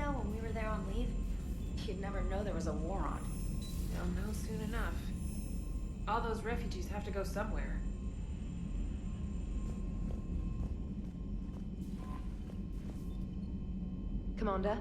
When we were there on leave, you'd never know there was a war on. They'll know soon enough. All those refugees have to go somewhere. Commander?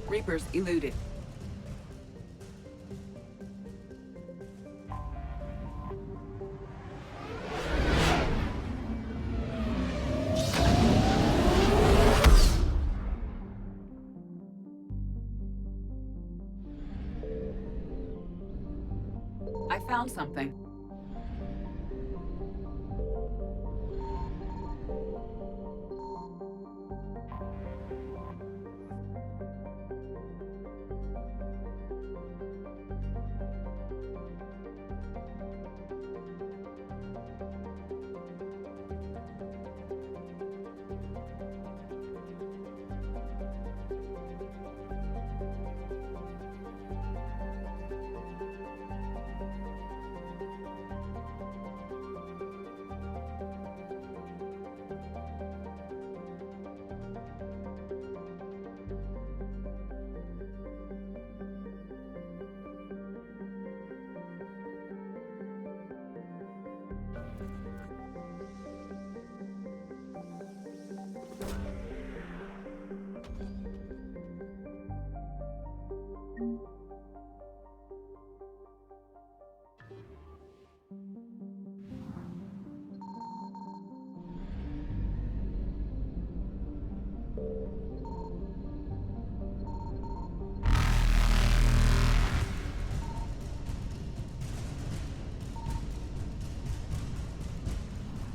Reapers eluded. I found something.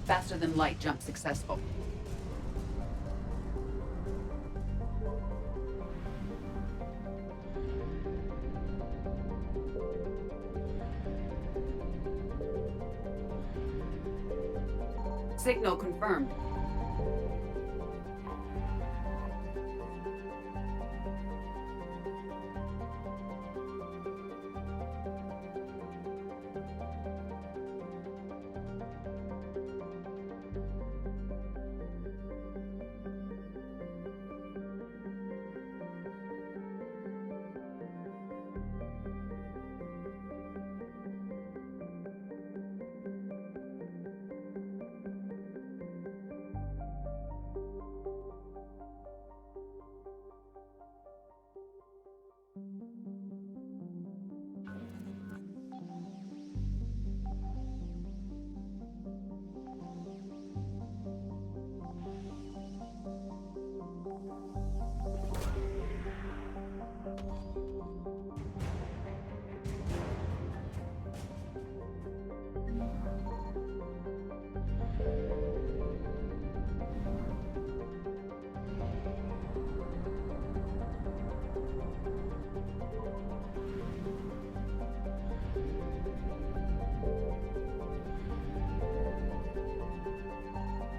Faster than light jump successful. Signal confirmed.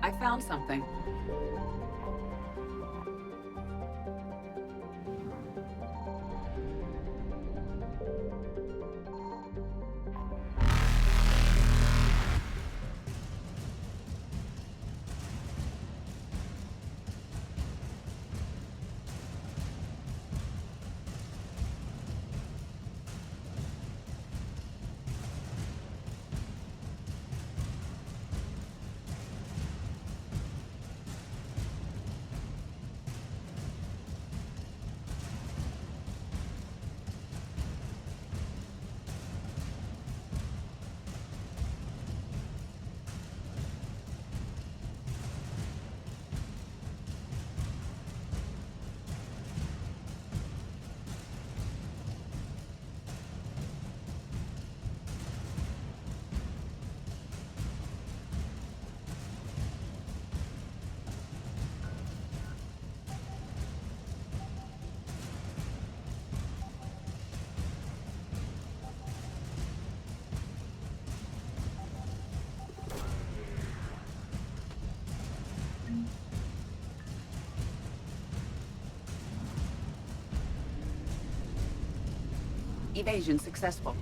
I found something. Evasion successful.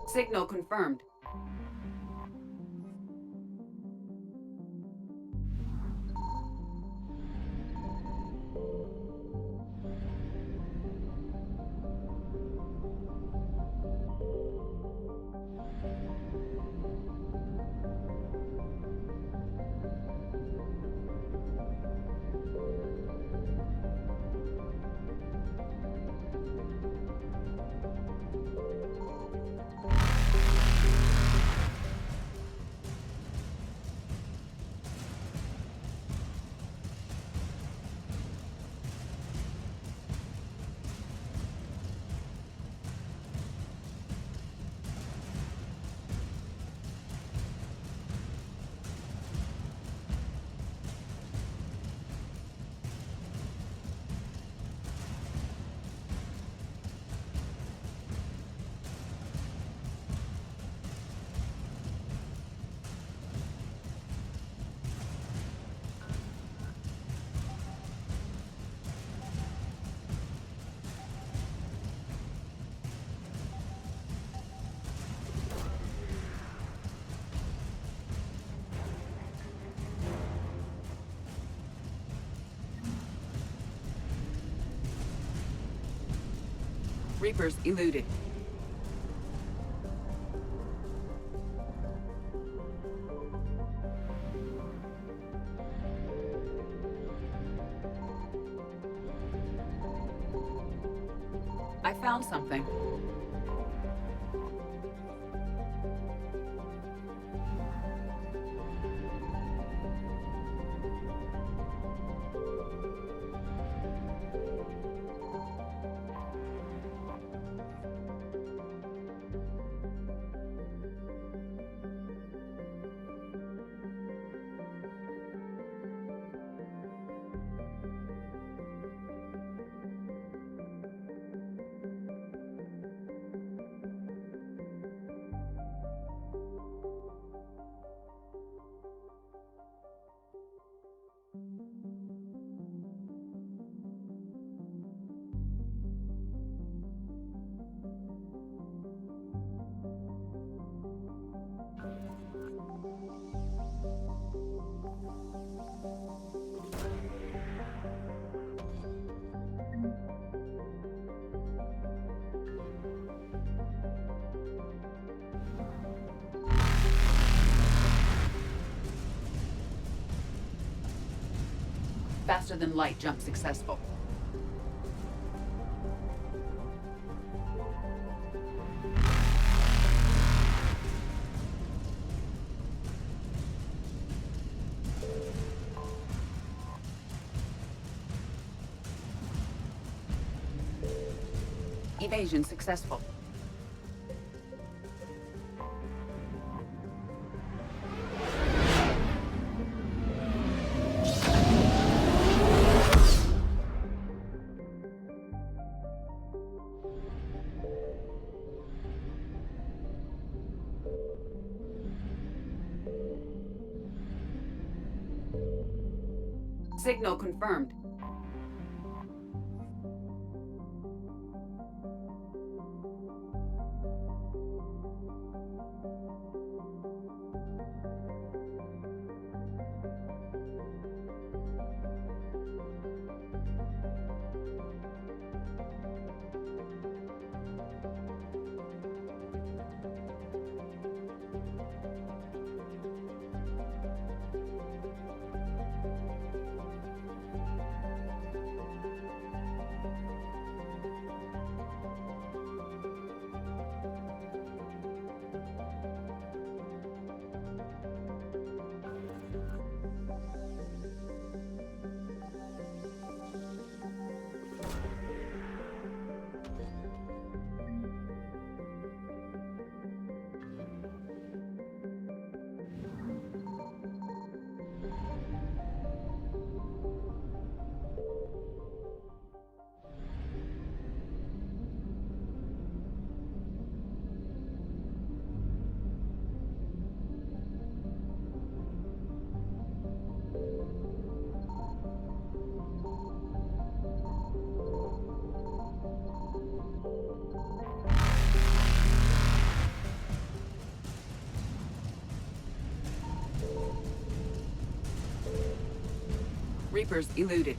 Signal confirmed. Reapers eluded. I found something. Faster than light jump successful. Evasion successful. Signal confirmed. Reapers eluded.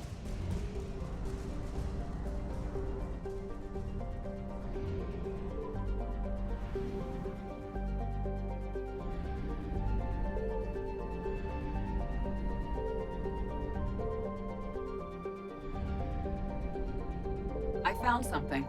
I found something.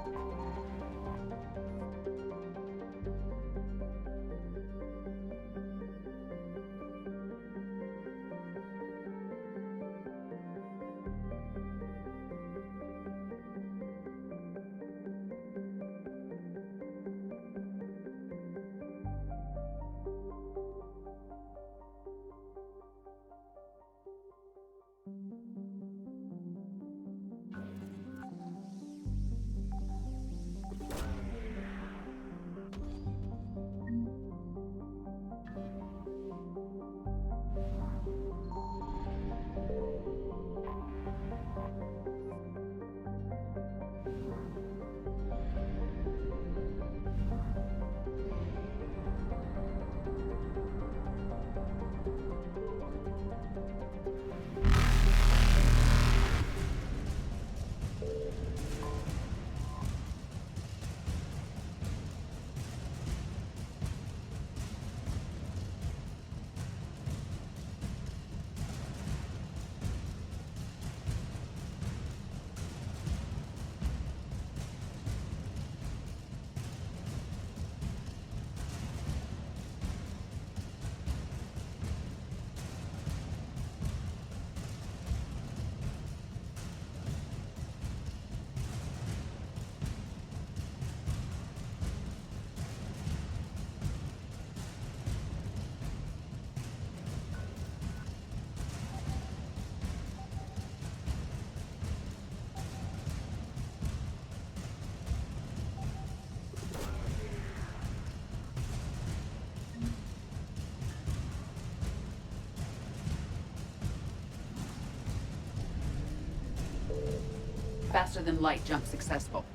Faster than light jump successful.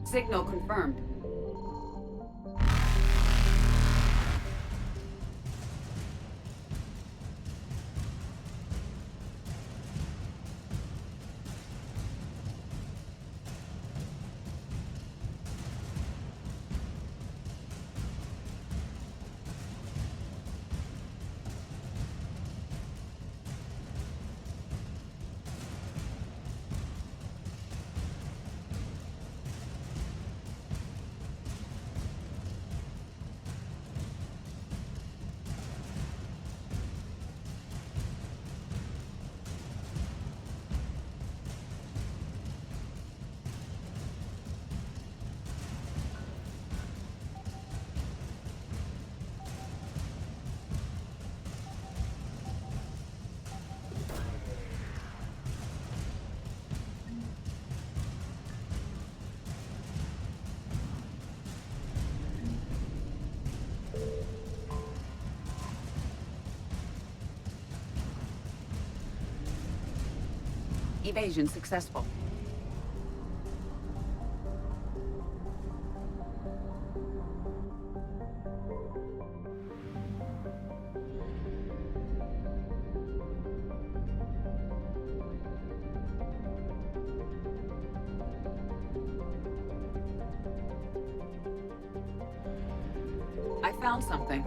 Signal confirmed. Evasion successful. I found something.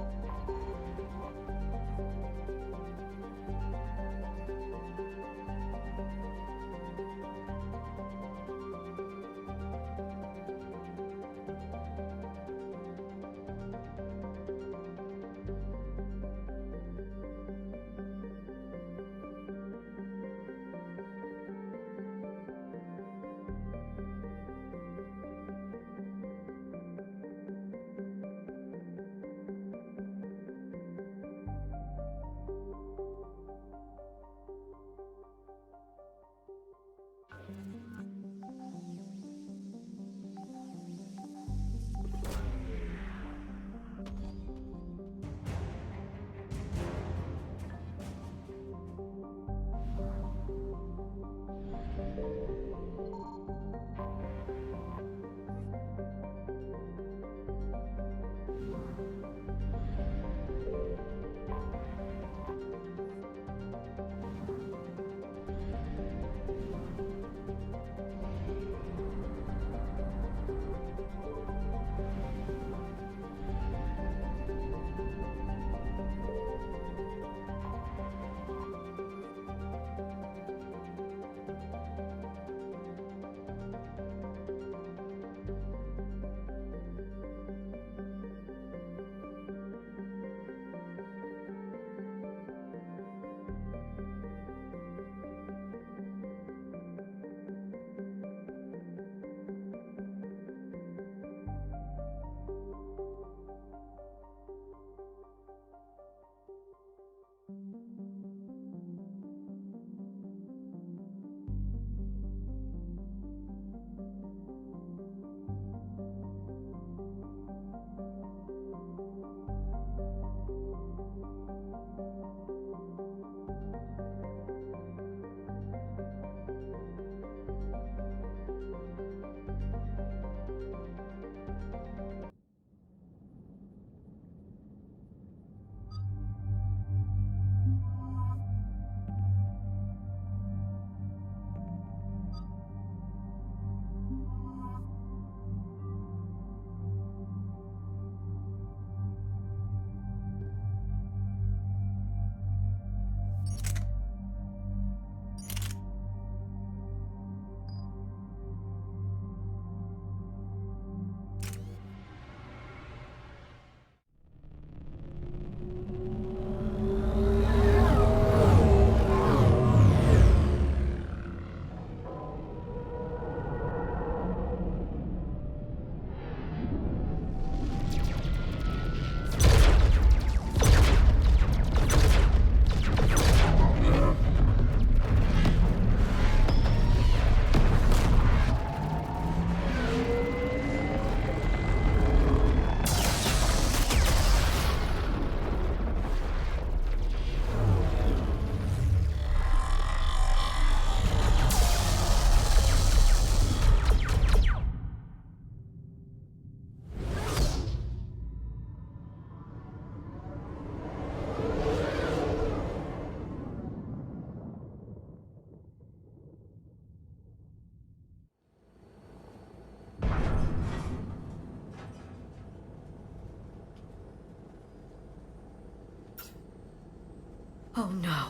Oh no.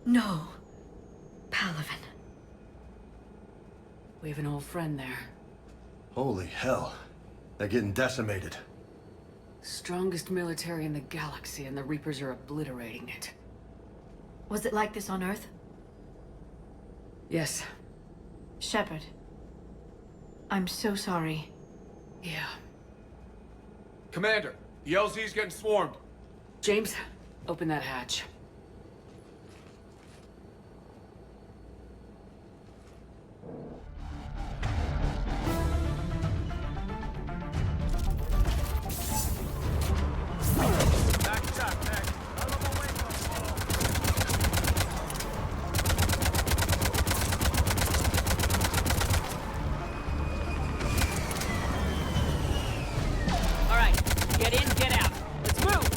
No. Palaven. We have an old friend there. Holy hell. They're getting decimated. Strongest military in the galaxy, and the Reapers are obliterating it. Was it like this on Earth? Yes. Shepard. I'm so sorry. Yeah. Commander, the LZ's getting swarmed. James, open that hatch. Get in, get out. Let's move!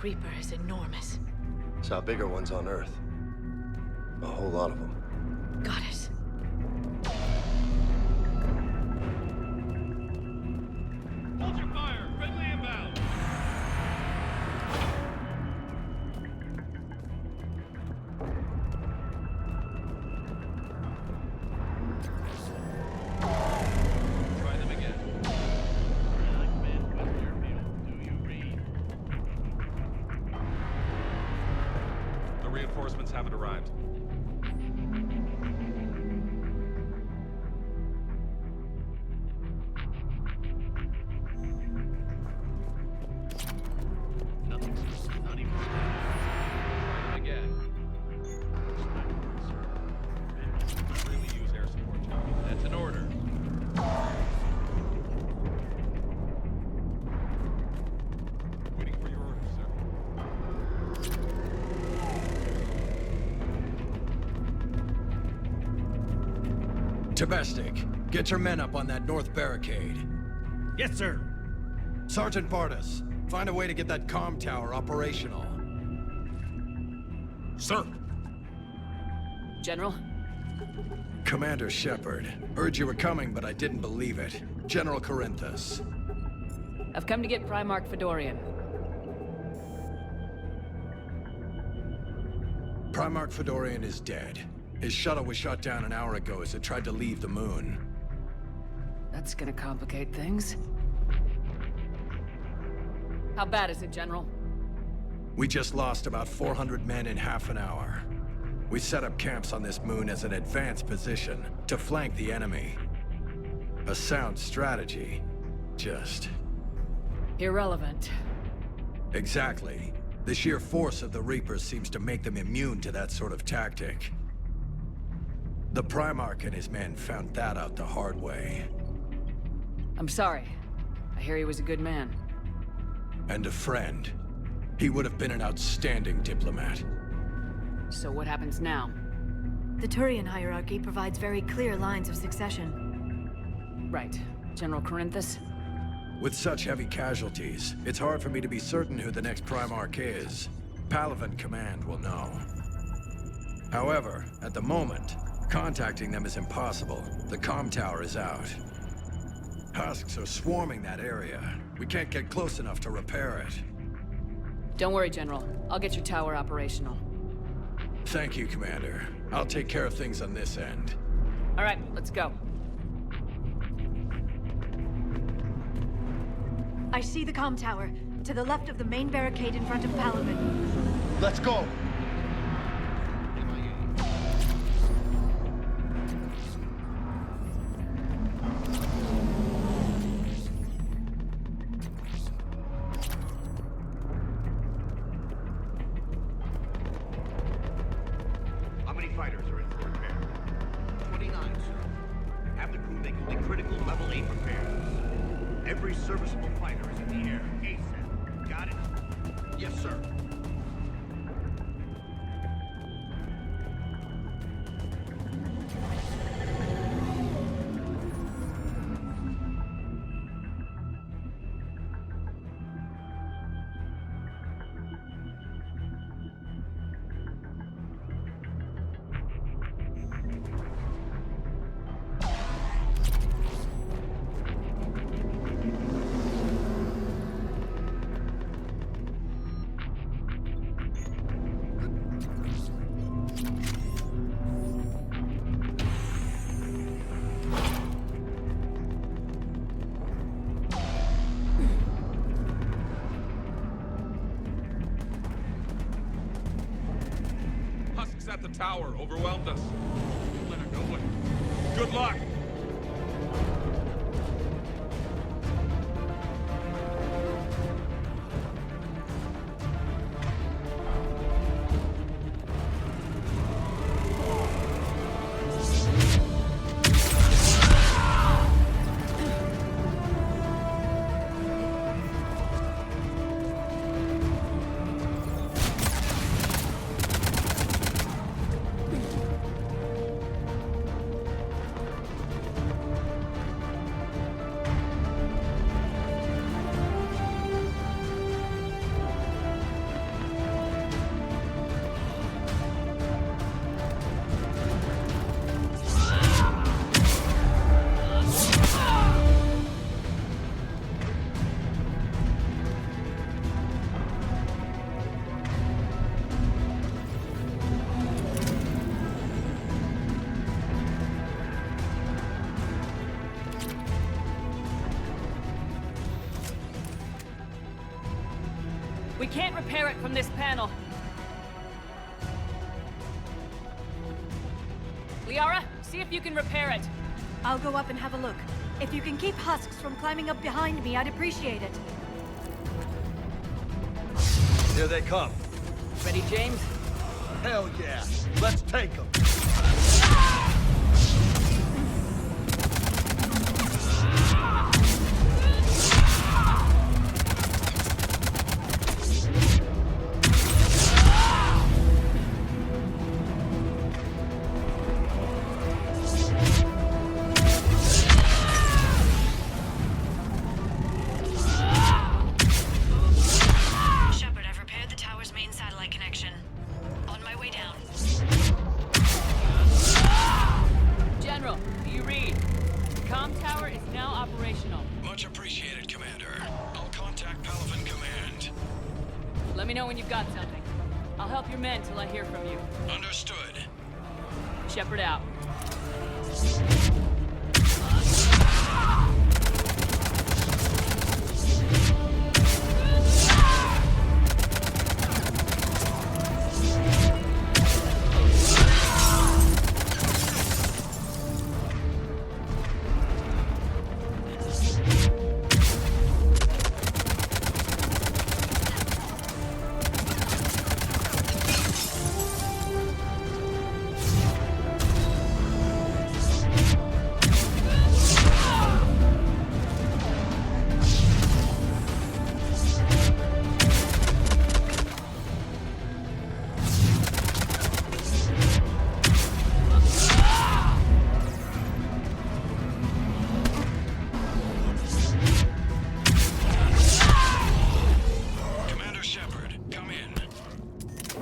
Reaper is enormous. Saw bigger ones on Earth. A whole lot of them. Goddess. Hold your fire! Friendly inbound! Try them again. The reinforcements haven't arrived. Domestic, get your men up on that north barricade. Yes, sir. Sergeant Bartus, find a way to get that comm tower operational. Sir. General? Commander Shepard, heard you were coming, but I didn't believe it. General Corinthus. I've come to get Primarch Fedorian. Primarch Fedorian is dead. His shuttle was shot down an hour ago as it tried to leave the moon. That's gonna complicate things. How bad is it, General? We just lost about 400 men in half an hour. We set up camps on this moon as an advanced position to flank the enemy. A sound strategy. Just... irrelevant. Exactly. The sheer force of the Reapers seems to make them immune to that sort of tactic. The Primarch and his men found that out the hard way. I'm sorry. I hear he was a good man. And a friend. He would have been an outstanding diplomat. So what happens now? The Turian hierarchy provides very clear lines of succession. Right. General Corinthus? With such heavy casualties, it's hard for me to be certain who the next Primarch is. Palaven Command will know. However, at the moment, contacting them is impossible. The comm tower is out. Husks are swarming that area. We can't get close enough to repair it. Don't worry, General. I'll get your tower operational. Thank you, Commander. I'll take care of things on this end. All right, let's go. I see the comm tower, to the left of the main barricade in front of Palaven. Let's go! How many fighters are in for repair? 29, sir. Have the crew make only critical level 8 repairs. Every serviceable fighter is in the air. ASAP. Got it? Yes, sir. the tower overwhelmed us. Let her go. Good luck! We can't repair it from this panel. Liara, see if you can repair it. I'll go up and have a look. If you can keep husks from climbing up behind me, I'd appreciate it. Here they come. Ready, James? Hell yeah. Let's take them. Much appreciated, Commander. I'll contact Palaven Command. Let me know when you've got something. I'll help your men till I hear from you. Understood. Shepard out.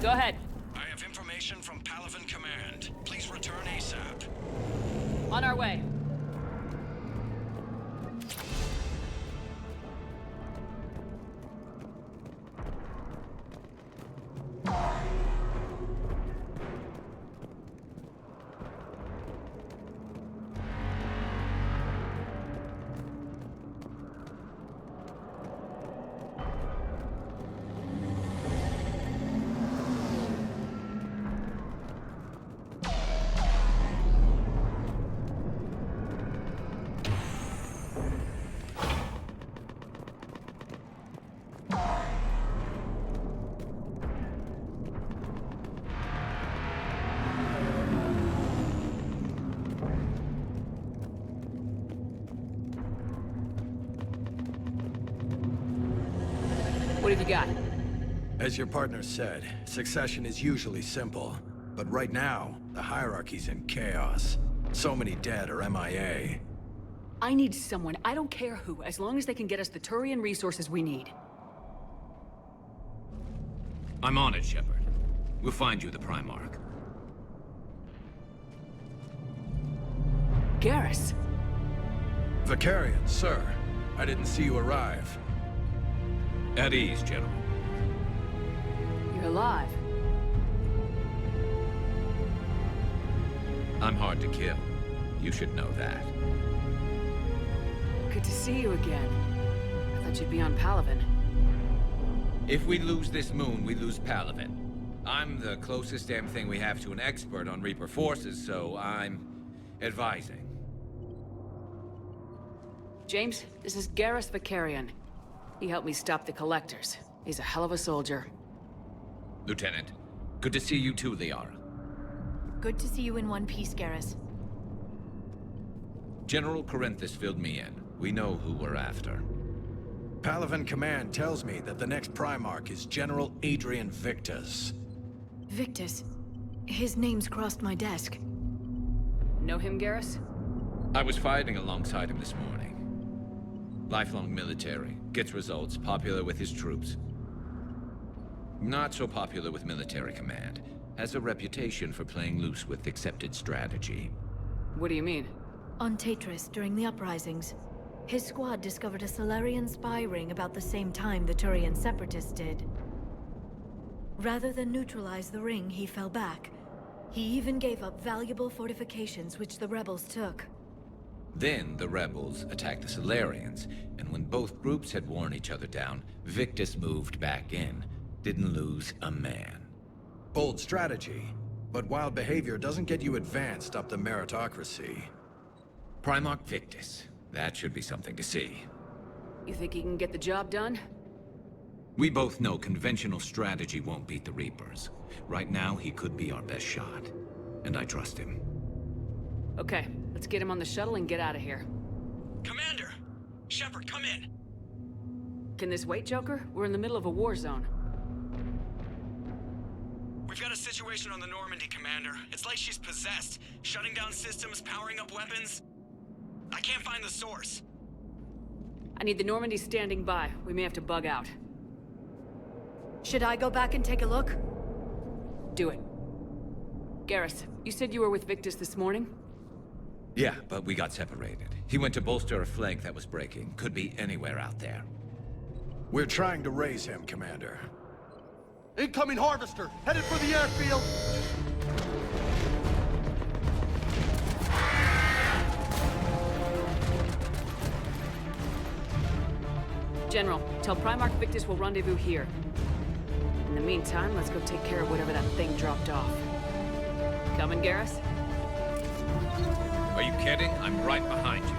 Go ahead. I have information from Palaven Command. Please return ASAP. On our way. What have you got? As your partner said, succession is usually simple. But right now, the hierarchy's in chaos. So many dead or MIA. I need someone, I don't care who, as long as they can get us the Turian resources we need. I'm on it, Shepard. We'll find you the Primarch. Garrus. Vicarian, sir. I didn't see you arrive. At ease, General. You're alive. I'm hard to kill. You should know that. Good to see you again. I thought you'd be on Palaven. If we lose this moon, we lose Palaven. I'm the closest damn thing we have to an expert on Reaper forces, so I'm advising. James, this is Garrus Vicarian. He helped me stop the Collectors. He's a hell of a soldier. Lieutenant, good to see you too, Liara. Good to see you in one piece, Garrus. General Corinthus filled me in. We know who we're after. Palaven Command tells me that the next Primarch is General Apien Victus. Victus. His name's crossed my desk. Know him, Garrus? I was fighting alongside him this morning. Lifelong military, gets results, popular with his troops. Not so popular with military command. Has a reputation for playing loose with accepted strategy. What do you mean? On Tetris, during the uprisings, his squad discovered a Solarian spy ring about the same time the Turian Separatists did. Rather than neutralize the ring, he fell back. He even gave up valuable fortifications which the rebels took. Then the rebels attacked the Solarians, and when both groups had worn each other down, Victus moved back in. Didn't lose a man. Bold strategy, but wild behavior doesn't get you advanced up the meritocracy. Primarch Victus. That should be something to see. You think he can get the job done? We both know conventional strategy won't beat the Reapers. Right now, he could be our best shot. And I trust him. Okay, let's get him on the shuttle and get out of here. Commander! Shepard, come in! Can this wait, Joker? We're in the middle of a war zone. We've got a situation on the Normandy, Commander. It's like she's possessed. Shutting down systems, powering up weapons. I can't find the source. I need the Normandy standing by. We may have to bug out. Should I go back and take a look? Do it. Garrus, you said you were with Victus this morning? Yeah, but we got separated. He went to bolster a flank that was breaking. Could be anywhere out there. We're trying to raise him, Commander. Incoming Harvester! Headed for the airfield! General, tell Primarch Victus we'll rendezvous here. In the meantime, let's go take care of whatever that thing dropped off. Coming, Garrus? Are you kidding? I'm right behind you.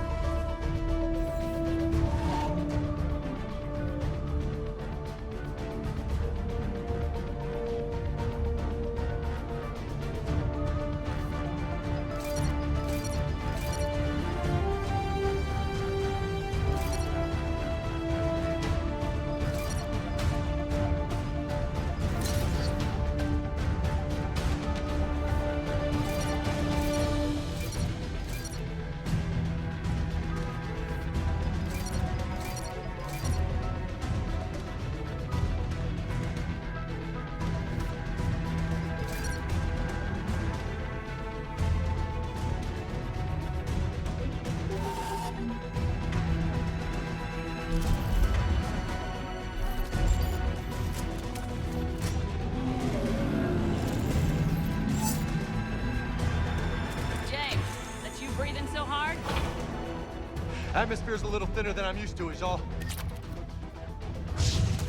Atmosphere's a little thinner than I'm used to, is all.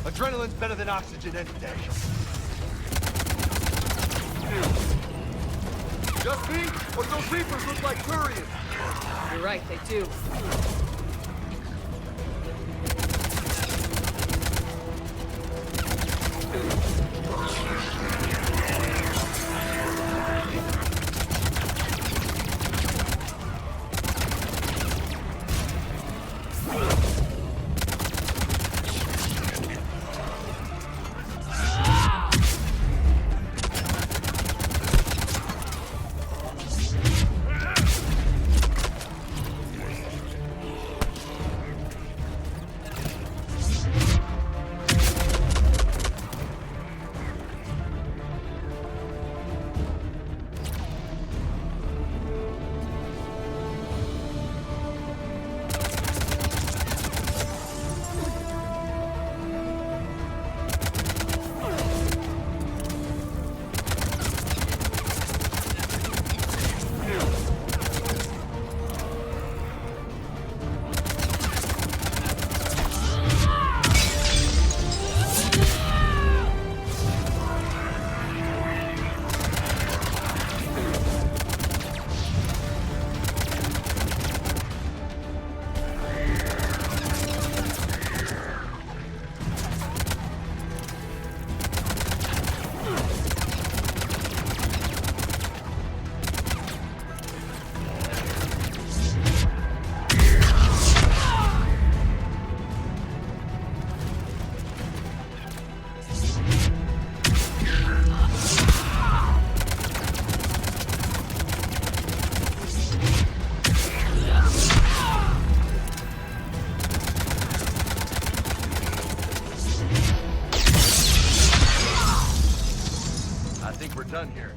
Adrenaline's better than oxygen any day. Just me? Or do those Reapers look like Turians? You're right, they do. we're done here.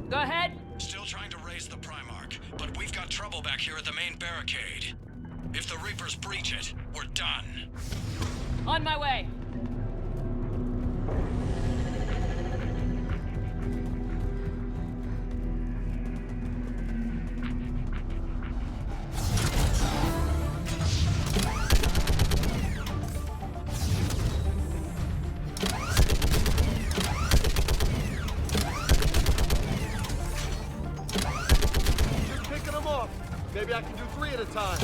Go ahead. Still trying to raise the Primarch, but we've got trouble back here at the main barricade. If the Reapers breach it, we're done. On my way. Maybe I can do 3 at a time.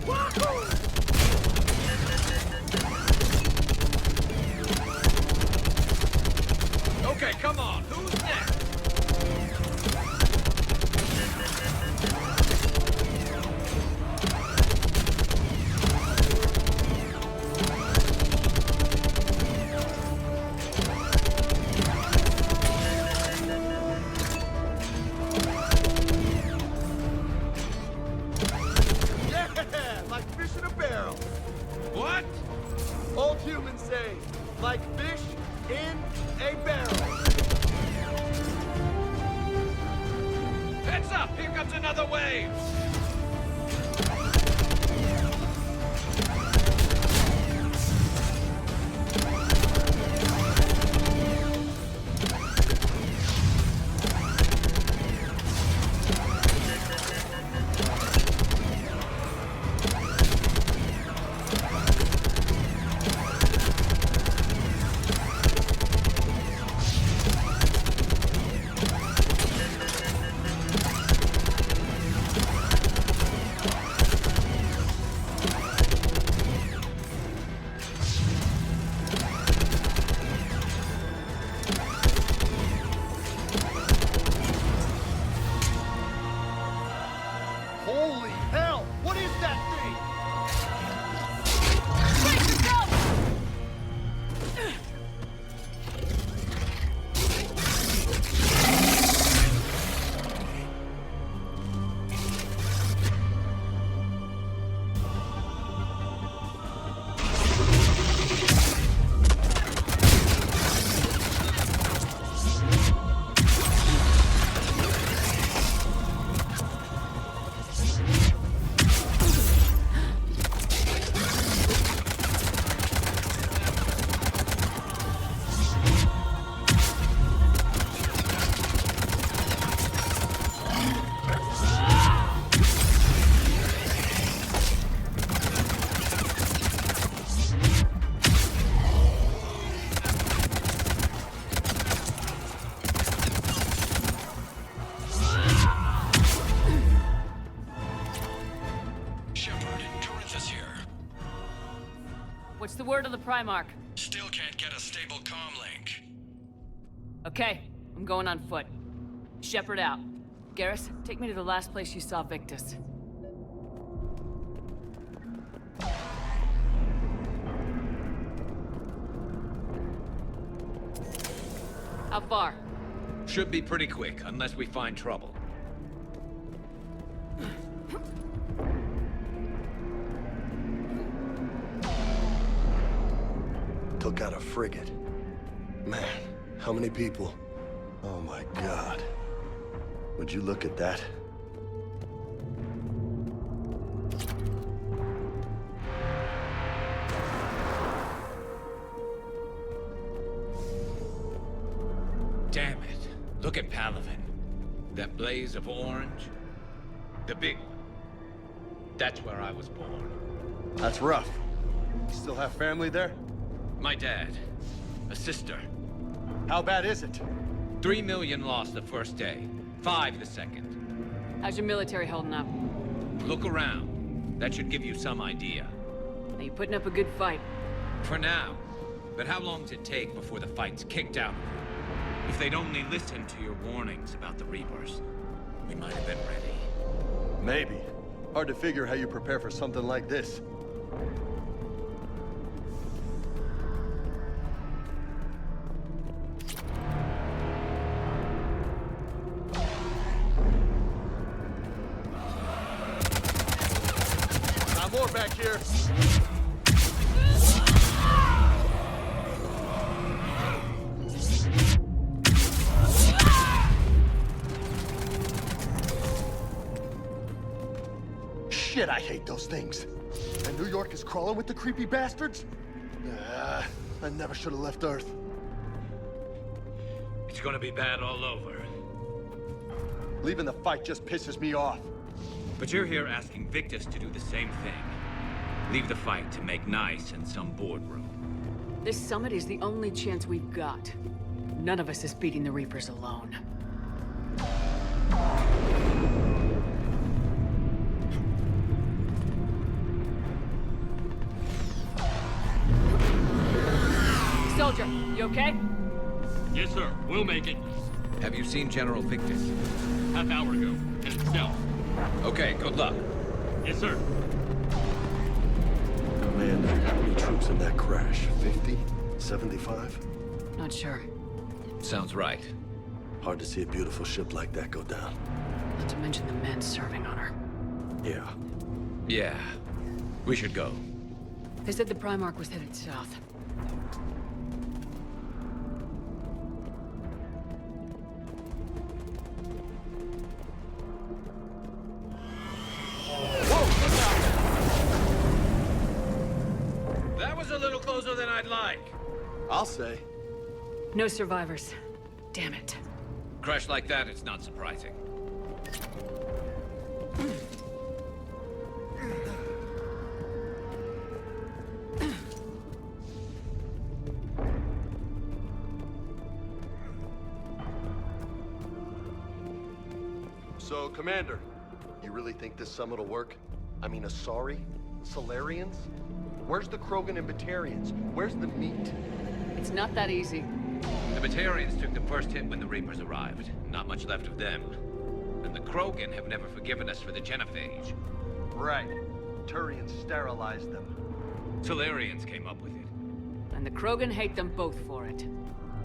Wahoo! Okay, come on. Who's next? What? Old humans say, like fish in a barrel. Heads up! Here comes another wave! Holy hell! What is that thing? Brace yourself! Corinthus here. What's the word of the Primarch? Still can't get a stable comm link. Okay, I'm going on foot. Shepard out. Garrus, take me to the last place you saw Victus. How far? Should be pretty quick, unless we find trouble. Took out a frigate. Man, how many people? Oh my God. Would you look at that? Damn it. Look at Palaven. That blaze of orange. The big one. That's where I was born. That's rough. You still have family there? My dad. A sister. How bad is it? 3 million lost the first day. 5 the second. How's your military holding up? Look around. That should give you some idea. Now, you're putting up a good fight. For now. But how long does it take before the fight's kicked out of you? If they'd only listened to your warnings about the Reapers, we might have been ready. Maybe. Hard to figure how you prepare for something like this. Got more back here. Shit, I hate those things. And New York is crawling with the creepy bastards? I never should have left Earth. It's gonna be bad all over. Leaving the fight just pisses me off. But you're here asking Victus to do the same thing. Leave the fight to make nice in some boardroom. This summit is the only chance we've got. None of us is beating the Reapers alone. Soldier, you okay? Yes, sir. We'll make it. Have you seen General Victus? Half hour ago. Headed south. Okay, good luck. Yes, sir. Commander, how many troops in that crash? 50? 75? Not sure. Sounds right. Hard to see a beautiful ship like that go down. Not to mention the men serving on her. Yeah. Yeah. We should go. They said the Primarch was headed south. That was a little closer than I'd like. I'll say. No survivors. Damn it. Crash like that, it's not surprising. So, Commander, you really think this summit will work? I mean, Asari? Solarians? Where's the Krogan and Batarians? Where's the meat? It's not that easy. The Batarians took the first hit when the Reapers arrived. Not much left of them. And the Krogan have never forgiven us for the Genophage. Right. Turians sterilized them. Solarians came up with it. And the Krogan hate them both for it.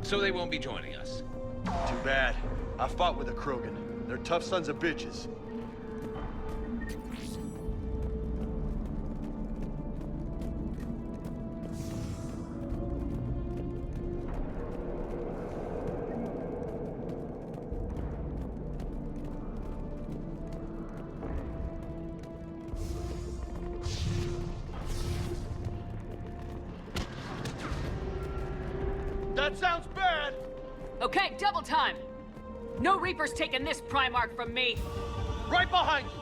So they won't be joining us. Too bad. I fought with a Krogan. They're tough sons of bitches. That sounds bad! Okay, double time! No Reapers taking this Primarch from me! Right behind you!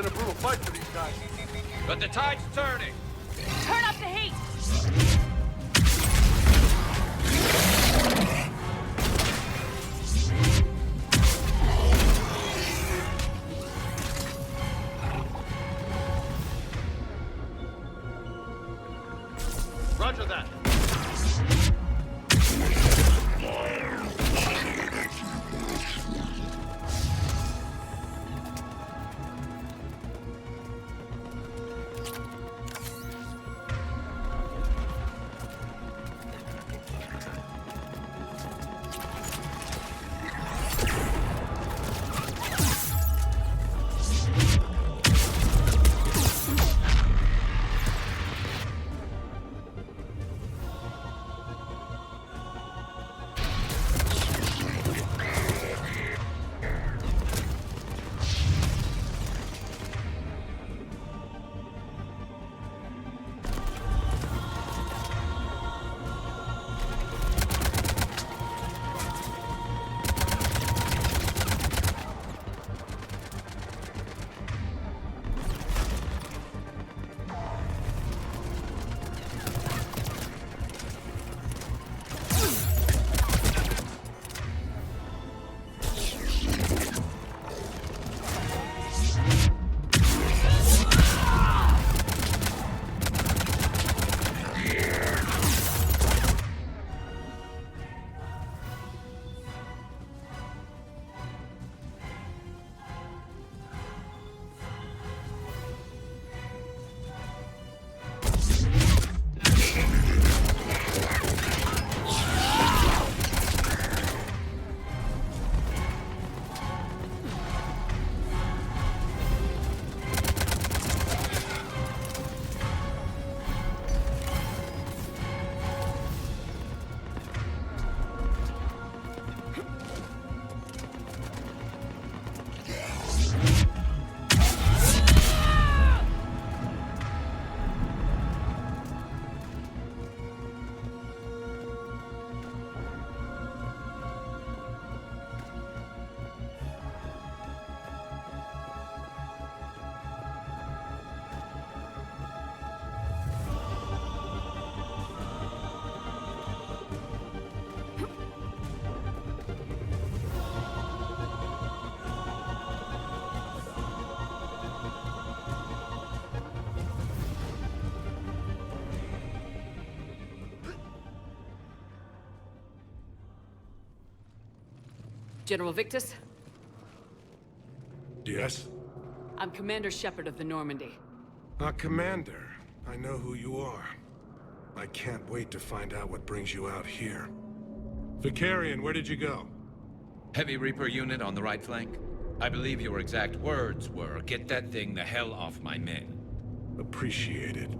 a brutal fight for these guys. But the tide's turning! Turn up the heat! Roger that. General Victus? Yes? I'm Commander Shepard of the Normandy. Commander. I know who you are. I can't wait to find out what brings you out here. Vicarian, where did you go? Heavy Reaper unit on the right flank. I believe your exact words were, "Get that thing the hell off my men." Appreciated.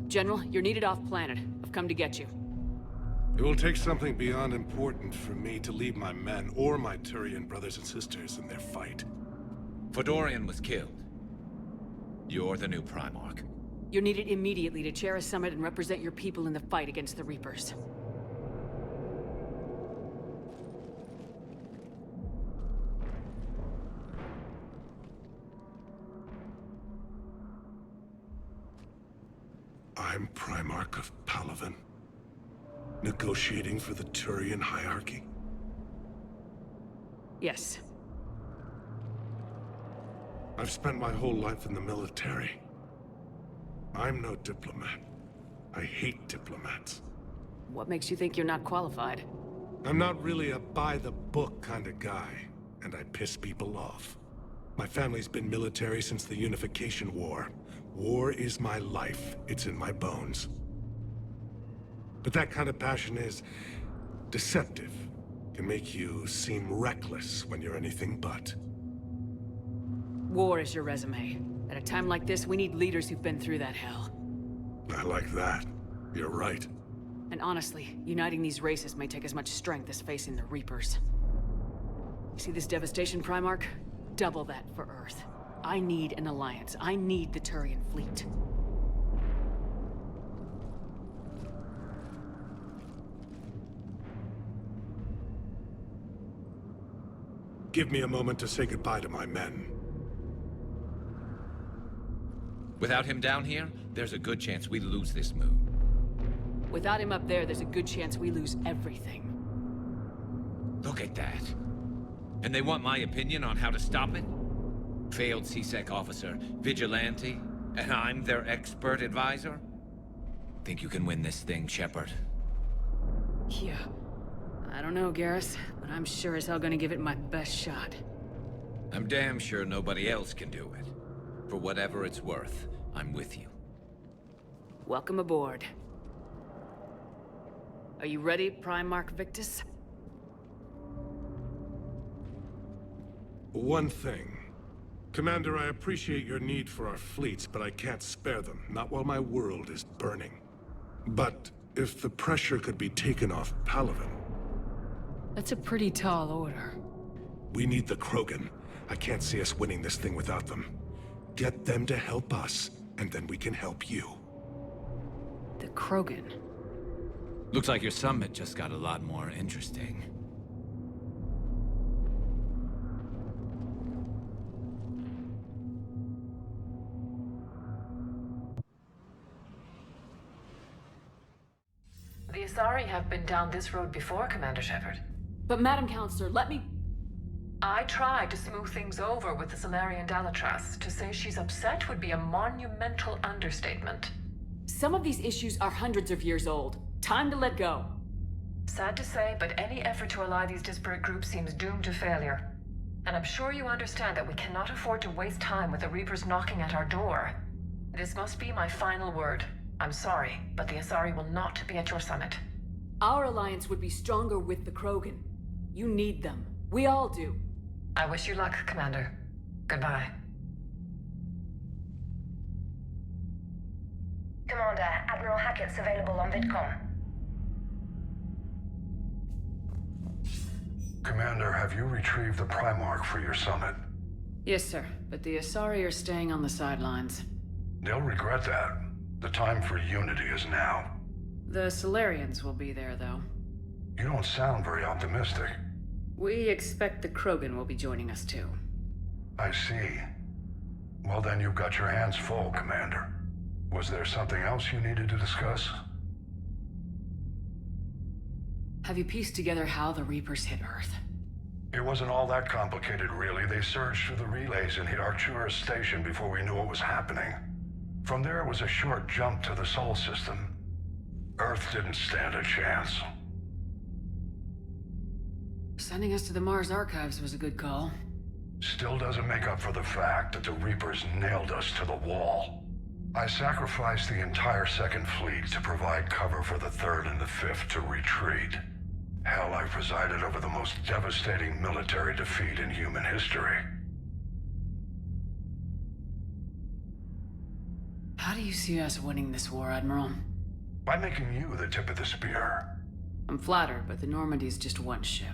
General, you're needed off-planet. I've come to get you. It will take something beyond important for me to leave my men or my Turian brothers and sisters in their fight. Fodorian was killed. You're the new Primarch. You're needed immediately to chair a summit and represent your people in the fight against the Reapers. I'm Primarch of Palaven. Negotiating for the Turian hierarchy? Yes. I've spent my whole life in the military. I'm no diplomat. I hate diplomats. What makes you think you're not qualified? I'm not really a by-the-book kind of guy, and I piss people off. My family's been military since the Unification War. War is my life. It's in my bones. But that kind of passion is deceptive. Can make you seem reckless when you're anything but. War is your resume. At a time like this, we need leaders who've been through that hell. I like that. You're right. And honestly, uniting these races may take as much strength as facing the Reapers. See this devastation, Primarch? Double that for Earth. I need an alliance. I need the Turian fleet. Give me a moment to say goodbye to my men. Without him down here, there's a good chance we lose this move. Without him up there, there's a good chance we lose everything. Look at that. And they want my opinion on how to stop it? Failed C-Sec officer, vigilante, and I'm their expert advisor? Think you can win this thing, Shepard? Yeah. I don't know, Garrus, but I'm sure as hell gonna give it my best shot. I'm damn sure nobody else can do it. For whatever it's worth, I'm with you. Welcome aboard. Are you ready, Primarch Victus? One thing. Commander, I appreciate your need for our fleets, but I can't spare them, not while my world is burning. But if the pressure could be taken off Palaven... That's a pretty tall order. We need the Krogan. I can't see us winning this thing without them. Get them to help us, and then we can help you. The Krogan? Looks like your summit just got a lot more interesting. The Asari have been down this road before, Commander Shepard. But Madam Counselor, let me... I tried to smooth things over with the Salarian Dalatras. To say she's upset would be a monumental understatement. Some of these issues are hundreds of years old. Time to let go. Sad to say, but any effort to ally these disparate groups seems doomed to failure. And I'm sure you understand that we cannot afford to waste time with the Reapers knocking at our door. This must be my final word. I'm sorry, but the Asari will not be at your summit. Our alliance would be stronger with the Krogan. You need them. We all do. I wish you luck, Commander. Goodbye. Commander, Admiral Hackett's available on VidCom. Commander, have you retrieved the Primarch for your summit? Yes, sir. But the Asari are staying on the sidelines. They'll regret that. The time for unity is now. The Solarians will be there, though. You don't sound very optimistic. We expect the Krogan will be joining us, too. I see. Well, then you've got your hands full, Commander. Was there something else you needed to discuss? Have you pieced together how the Reapers hit Earth? It wasn't all that complicated, really. They surged through the relays and hit Arcturus Station before we knew what was happening. From there, it was a short jump to the Sol system. Earth didn't stand a chance. Sending us to the Mars Archives was a good call. Still doesn't make up for the fact that the Reapers nailed us to the wall. I sacrificed the entire Second Fleet to provide cover for the Third and the Fifth to retreat. Hell, I presided over the most devastating military defeat in human history. How do you see us winning this war, Admiral? By making you the tip of the spear. I'm flattered, but the Normandy's just one ship.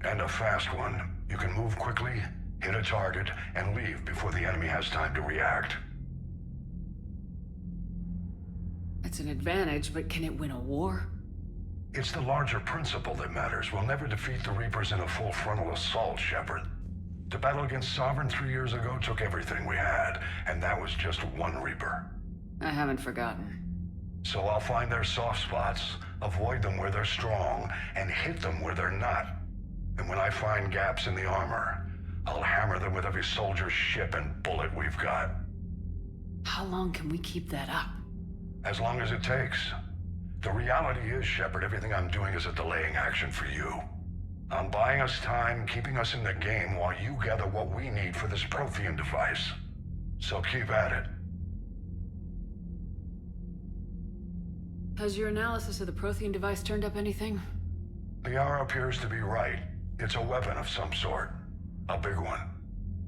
And a fast one. You can move quickly, hit a target, and leave before the enemy has time to react. It's an advantage, but can it win a war? It's the larger principle that matters. We'll never defeat the Reapers in a full frontal assault, Shepard. The battle against Sovereign 3 years ago took everything we had, and that was just one Reaper. I haven't forgotten. So I'll find their soft spots, avoid them where they're strong, and hit them where they're not. And when I find gaps in the armor, I'll hammer them with every soldier, ship, and bullet we've got. How long can we keep that up? As long as it takes. The reality is, Shepard, everything I'm doing is a delaying action for you. I'm buying us time, keeping us in the game while you gather what we need for this Prothean device. So keep at it. Has your analysis of the Prothean device turned up anything? The hour appears to be right. It's a weapon of some sort. A big one.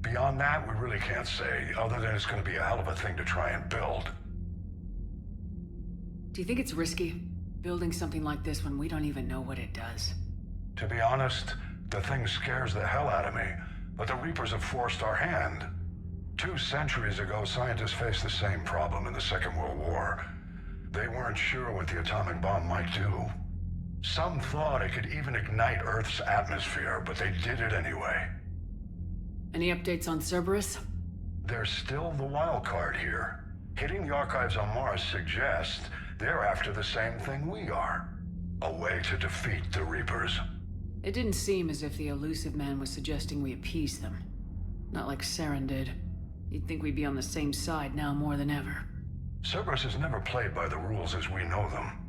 Beyond that, we really can't say, other than it's going to be a hell of a thing to try and build. Do you think it's risky, building something like this when we don't even know what it does? To be honest, the thing scares the hell out of me, but the Reapers have forced our hand. 2 centuries ago, scientists faced the same problem in the Second World War. They weren't sure what the atomic bomb might do. Some thought it could even ignite Earth's atmosphere, but they did it anyway. Any updates on Cerberus? There's still the wild card here. Hitting the archives on Mars suggests they're after the same thing we are. A way to defeat the Reapers. It didn't seem as if the elusive man was suggesting we appease them. Not like Saren did. You'd think we'd be on the same side now more than ever. Cerberus has never played by the rules as we know them.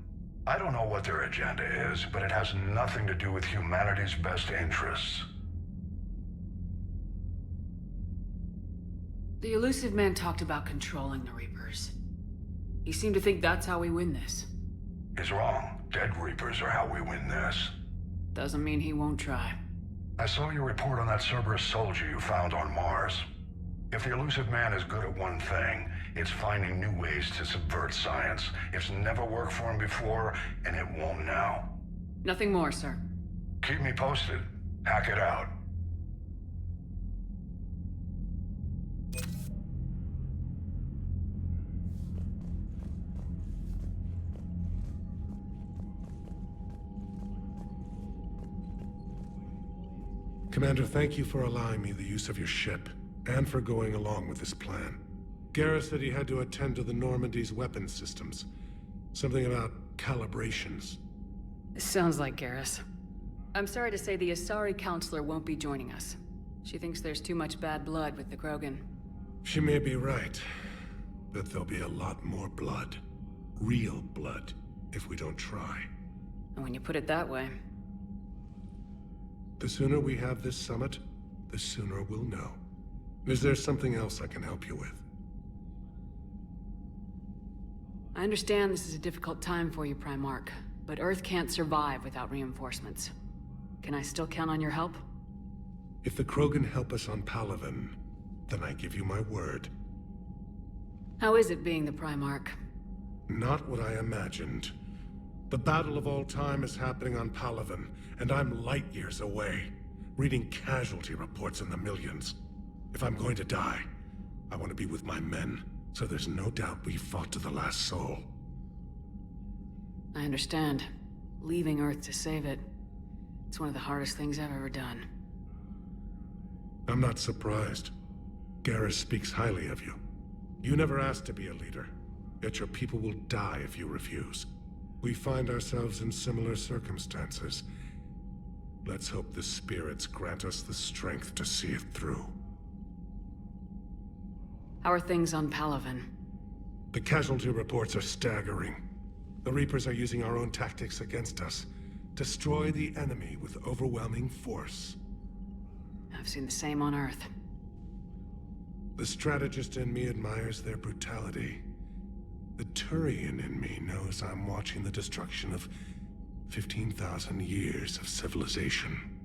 I don't know what their agenda is, but it has nothing to do with humanity's best interests. The elusive man talked about controlling the Reapers. He seemed to think that's how we win this. He's wrong. Dead Reapers are how we win this. Doesn't mean he won't try. I saw your report on that Cerberus soldier you found on Mars. If the elusive man is good at one thing, it's finding new ways to subvert science. It's never worked for him before, and it won't now. Nothing more, sir. Keep me posted. Hack it out. Commander, thank you for allowing me the use of your ship, and for going along with this plan. Garrus said he had to attend to the Normandy's weapons systems. Something about calibrations. Sounds like Garrus. I'm sorry to say the Asari Counselor won't be joining us. She thinks there's too much bad blood with the Krogan. She may be right, but there'll be a lot more blood. Real blood, if we don't try. And when you put it that way... The sooner we have this summit, the sooner we'll know. Is there something else I can help you with? I understand this is a difficult time for you, Primarch, but Earth can't survive without reinforcements. Can I still count on your help? If the Krogan help us on Palaven, then I give you my word. How is it being the Primarch? Not what I imagined. The battle of all time is happening on Palaven, and I'm light years away, reading casualty reports in the millions. If I'm going to die, I want to be with my men, so there's no doubt we fought to the last soul. I understand. Leaving Earth to save it. It's one of the hardest things I've ever done. I'm not surprised. Garrus speaks highly of you. You never asked to be a leader, yet your people will die if you refuse. We find ourselves in similar circumstances. Let's hope the spirits grant us the strength to see it through. How are things on Palaven? The casualty reports are staggering. The Reapers are using our own tactics against us. Destroy the enemy with overwhelming force. I've seen the same on Earth. The strategist in me admires their brutality. The Turian in me knows I'm watching the destruction of 15,000 years of civilization.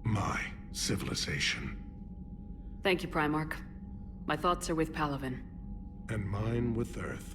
My civilization. Thank you, Primarch. My thoughts are with Palaven. And mine with Earth.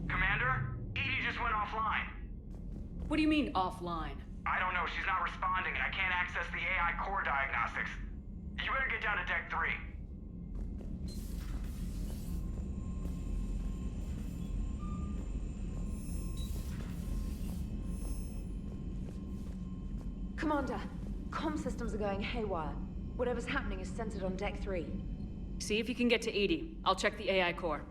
Commander, Edie just went offline. What do you mean, offline? I don't know, she's not responding, and I can't access the AI core diagnostics. You better get down to Deck 3. Commander, comm systems are going haywire. Whatever's happening is centered on Deck 3. See if you can get to Edie. I'll check the AI core.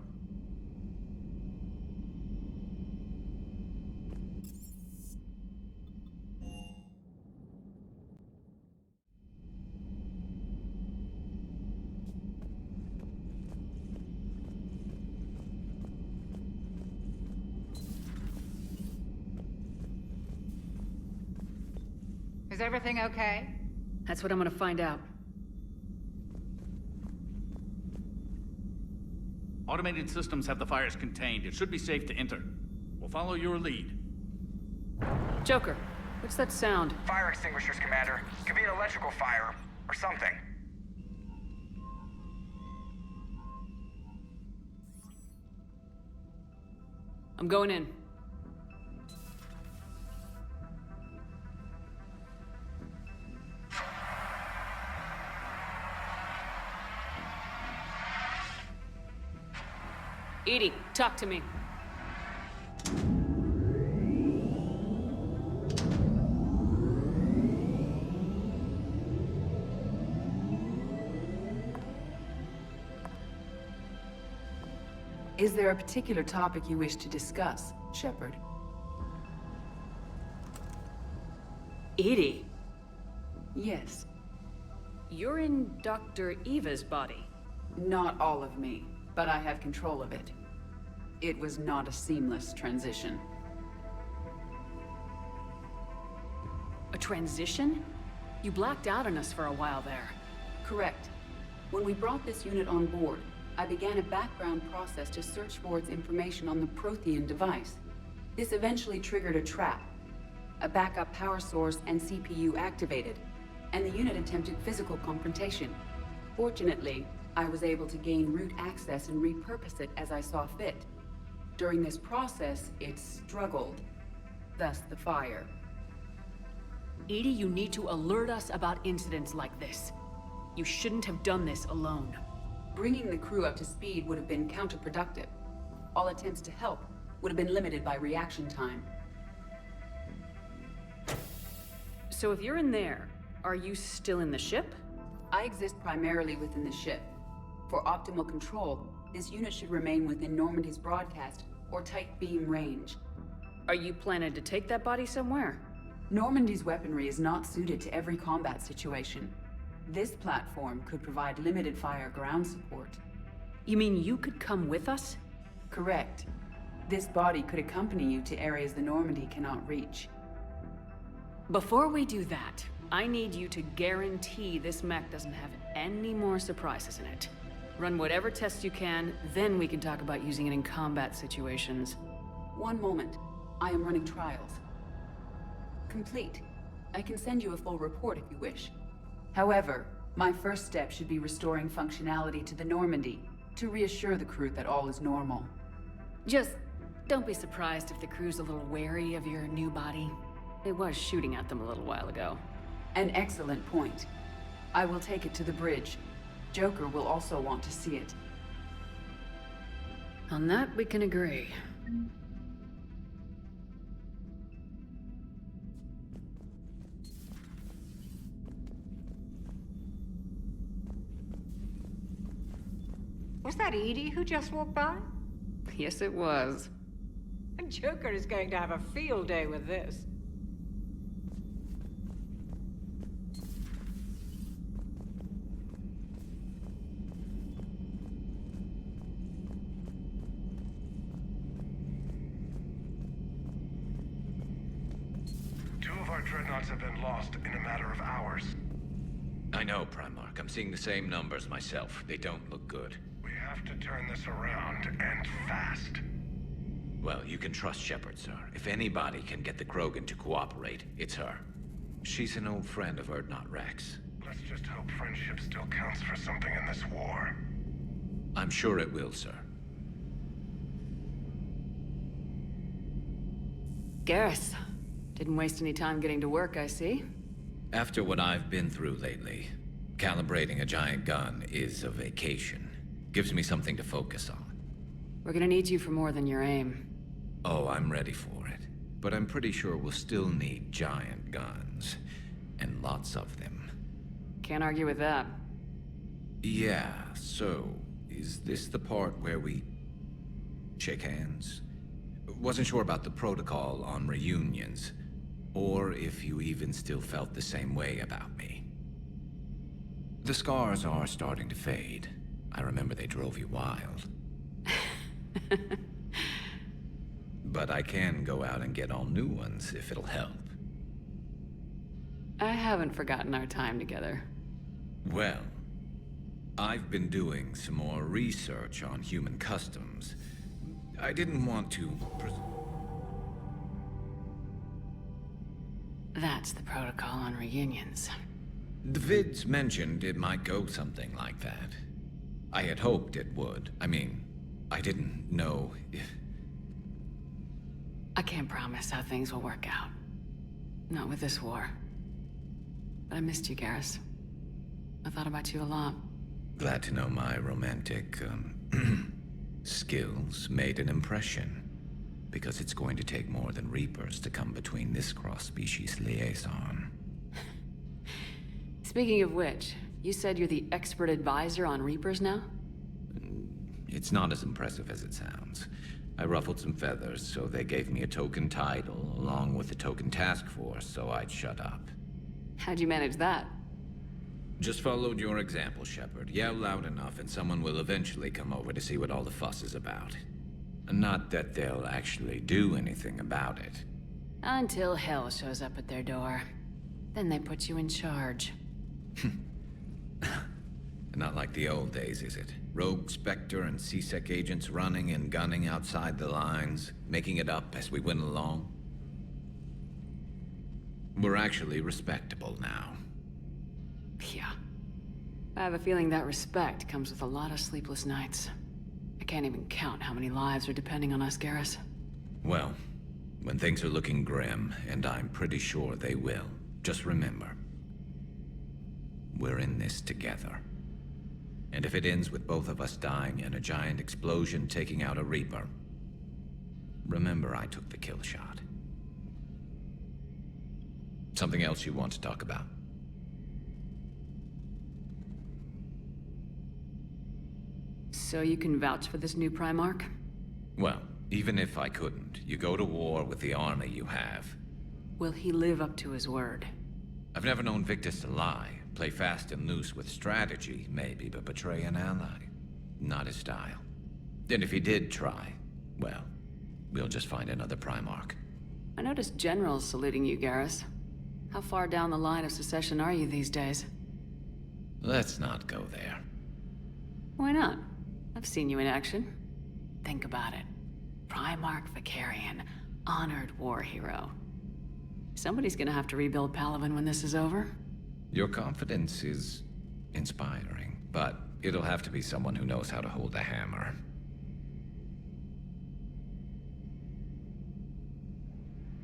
Is everything okay? That's what I'm gonna find out. Automated systems have the fires contained. It should be safe to enter. We'll follow your lead. Joker, what's that sound? Fire extinguishers, Commander. Could be an electrical fire, or something. I'm going in. Edie, talk to me. Is there a particular topic you wish to discuss, Shepard? Edie? Yes. You're in Dr. Eva's body. Not all of me, but I have control of it. It was not a seamless transition. A transition? You blacked out on us for a while there. Correct. When we brought this unit on board, I began a background process to search for its information on the Prothean device. This eventually triggered a trap. A backup power source and CPU activated, and the unit attempted physical confrontation. Fortunately, I was able to gain root access and repurpose it as I saw fit. During this process, it struggled. Thus the fire. Edie, you need to alert us about incidents like this. You shouldn't have done this alone. Bringing the crew up to speed would have been counterproductive. All attempts to help would have been limited by reaction time. So if you're in there, are you still in the ship? I exist primarily within the ship. For optimal control, this unit should remain within Normandy's broadcast or tight beam range. Are you planning to take that body somewhere? Normandy's weaponry is not suited to every combat situation. This platform could provide limited fire ground support. You mean you could come with us? Correct. This body could accompany you to areas the Normandy cannot reach. Before we do that, I need you to guarantee this mech doesn't have any more surprises in it. Run whatever tests you can, then we can talk about using it in combat situations. One moment. I am running trials. Complete. I can send you a full report if you wish. However, my first step should be restoring functionality to the Normandy to reassure the crew that all is normal. Just don't be surprised if the crew's a little wary of your new body. It was shooting at them a little while ago. An excellent point. I will take it to the bridge. Joker will also want to see it. On that, we can agree. Was that Edie who just walked by? Yes, it was. Joker is going to have a field day with this. Two of our dreadnoughts have been lost in a matter of hours. I know, Primarch. I'm seeing the same numbers myself. They don't look good. We have to turn this around, and fast. Well, you can trust Shepard, sir. If anybody can get the Krogan to cooperate, it's her. She's an old friend of Urdnot Rex. Let's just hope friendship still counts for something in this war. I'm sure it will, sir. Garrus, Didn't waste any time getting to work, I see. After what I've been through lately, calibrating a giant gun is a vacation. Gives me something to focus on. We're gonna need you for more than your aim. Oh, I'm ready for it. But I'm pretty sure we'll still need giant guns. And lots of them. Can't argue with that. Yeah, so, is this the part where we shake hands? Wasn't sure about the protocol on reunions, or if you even still felt the same way about me. The scars are starting to fade. I remember they drove you wild. But I can go out and get all new ones if it'll help. I haven't forgotten our time together. Well, I've been doing some more research on human customs. I didn't want to... That's the protocol on reunions. The vids mentioned it might go something like that. I had hoped it would. I mean, I didn't know if... I can't promise how things will work out. Not with this war. But I missed you, Garrus. I thought about you a lot. Glad to know my romantic, skills made an impression. Because it's going to take more than Reapers to come between this cross-species liaison. Speaking of which, you said you're the expert advisor on Reapers now? It's not as impressive as it sounds. I ruffled some feathers, so they gave me a token title, along with a token task force, so I'd shut up. How'd you manage that? Just followed your example, Shepard. Yell loud enough and someone will eventually come over to see what all the fuss is about. Not that they'll actually do anything about it. Until hell shows up at their door. Then they put you in charge. Not like the old days, is it? Rogue Spectre and C-Sec agents running and gunning outside the lines, making it up as we went along. We're actually respectable now. Yeah. I have a feeling that respect comes with a lot of sleepless nights. I can't even count how many lives are depending on us, Garrus. Well, when things are looking grim, and I'm pretty sure they will, just remember, we're in this together. And if it ends with both of us dying in a giant explosion taking out a Reaper, remember I took the kill shot. Something else you want to talk about? So you can vouch for this new Primarch? Well, even if I couldn't, you go to war with the army you have. Will he live up to his word? I've never known Victus to lie. Play fast and loose with strategy, maybe, but betray an ally. Not his style. And if he did try, well, we'll just find another Primarch. I noticed generals saluting you, Garrus. How far down the line of secession are you these days? Let's not go there. Why not? I've seen you in action. Think about it. Primarch Vicarian, honored war hero. Somebody's gonna have to rebuild Palaven when this is over. Your confidence is inspiring, but it'll have to be someone who knows how to hold a hammer.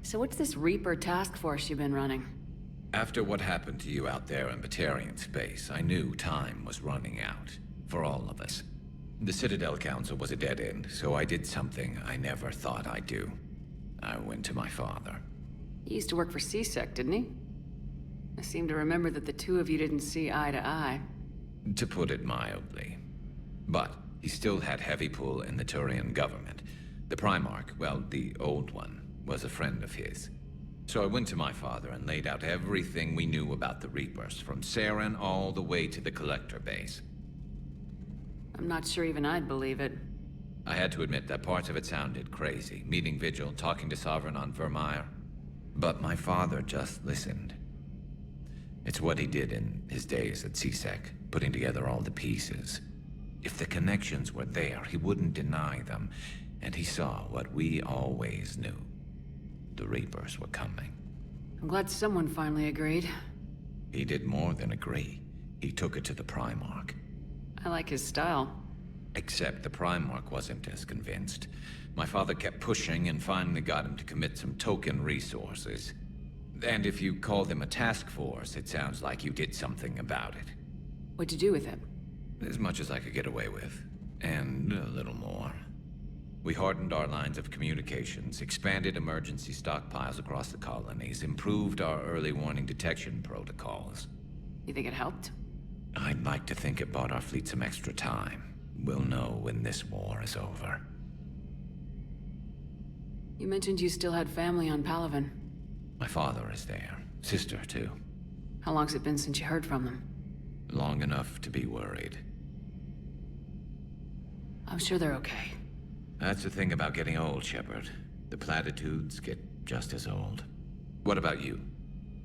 So what's this Reaper task force you've been running? After what happened to you out there in Batarian space, I knew time was running out. For all of us. The Citadel Council was a dead end, so I did something I never thought I'd do. I went to my father. He used to work for C-Sec, didn't he? I seem to remember that the two of you didn't see eye to eye. To put it mildly. But he still had heavy pull in the Turian government. The Primarch, well, the old one, was a friend of his. So I went to my father and laid out everything we knew about the Reapers, from Saren all the way to the Collector base. I'm not sure even I'd believe it. I had to admit that parts of it sounded crazy. Meeting Vigil, talking to Sovereign on Vermeer. But my father just listened. It's what he did in his days at C-Sec, putting together all the pieces. If the connections were there, he wouldn't deny them. And he saw what we always knew. The Reapers were coming. I'm glad someone finally agreed. He did more than agree. He took it to the Primarch. I like his style. Except the Primarch wasn't as convinced. My father kept pushing and finally got him to commit some token resources. And if you call them a task force, it sounds like you did something about it. What'd you do with him? As much as I could get away with. And a little more. We hardened our lines of communications, expanded emergency stockpiles across the colonies, improved our early warning detection protocols. You think it helped? I'd like to think it bought our fleet some extra time. We'll know when this war is over. You mentioned you still had family on Palaven. My father is there. Sister, too. How long's it been since you heard from them? Long enough to be worried. I'm sure they're okay. That's the thing about getting old, Shepard. The platitudes get just as old. What about you?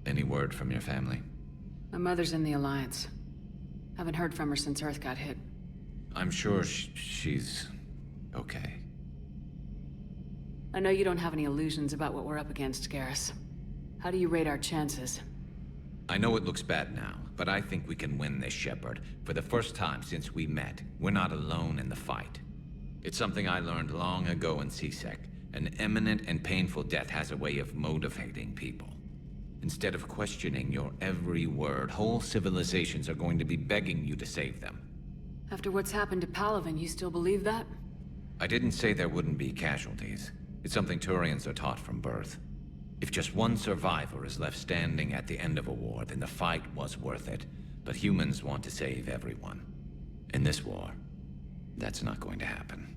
Any word from your family? My mother's in the Alliance. Haven't heard from her since Earth got hit. I'm sure she's okay. I know you don't have any illusions about what we're up against, Garrus. How do you rate our chances? I know it looks bad now, but I think we can win this, Shepard. For the first time since we met, we're not alone in the fight. It's something I learned long ago in CSEC. An imminent and painful death has a way of motivating people. Instead of questioning your every word, whole civilizations are going to be begging you to save them. After what's happened to Palaven, you still believe that? I didn't say there wouldn't be casualties. It's something Turians are taught from birth. If just one survivor is left standing at the end of a war, then the fight was worth it. But humans want to save everyone. In this war, that's not going to happen.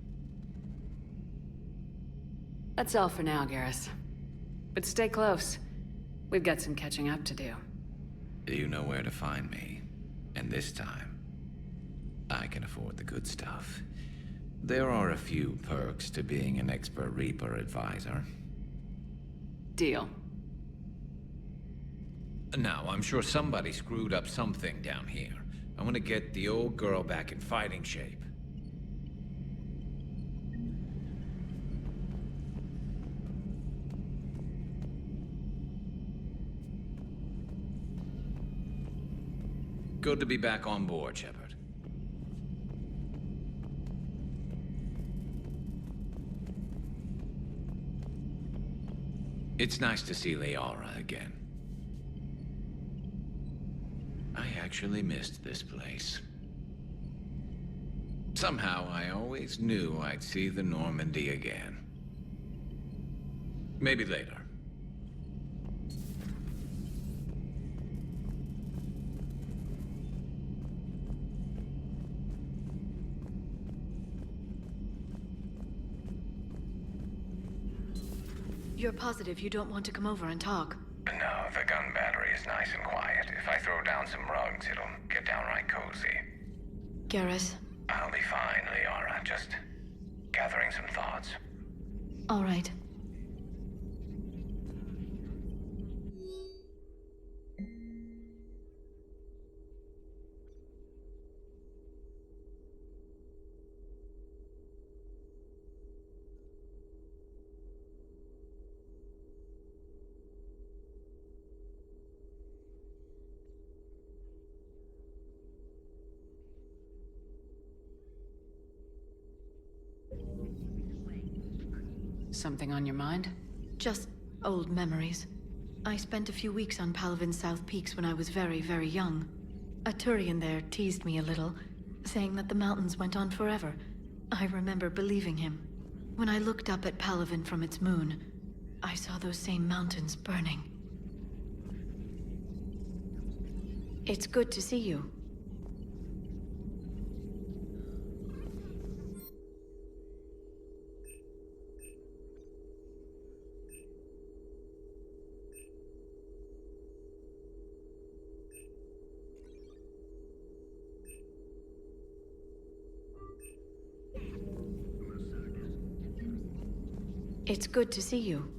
That's all for now, Garrus. But stay close. We've got some catching up to do. You know where to find me. And this time, I can afford the good stuff. There are a few perks to being an expert Reaper advisor. Deal. Now, I'm sure somebody screwed up something down here. I want to get the old girl back in fighting shape. Good to be back on board, Shepard. It's nice to see Liara again. I actually missed this place. Somehow, I always knew I'd see the Normandy again. Maybe later. You're positive you don't want to come over and talk? No, the gun battery is nice and quiet. If I throw down some rugs, it'll get downright cozy. Garrus? I'll be fine, Liara. Just gathering some thoughts. All right. Something on your mind? Just old memories. I spent a few weeks on Palaven's South Peaks when I was very, very young. A Turian there teased me a little, saying that the mountains went on forever. I remember believing him. When I looked up at Palaven from its moon, I saw those same mountains burning. It's good to see you. It's good to see you.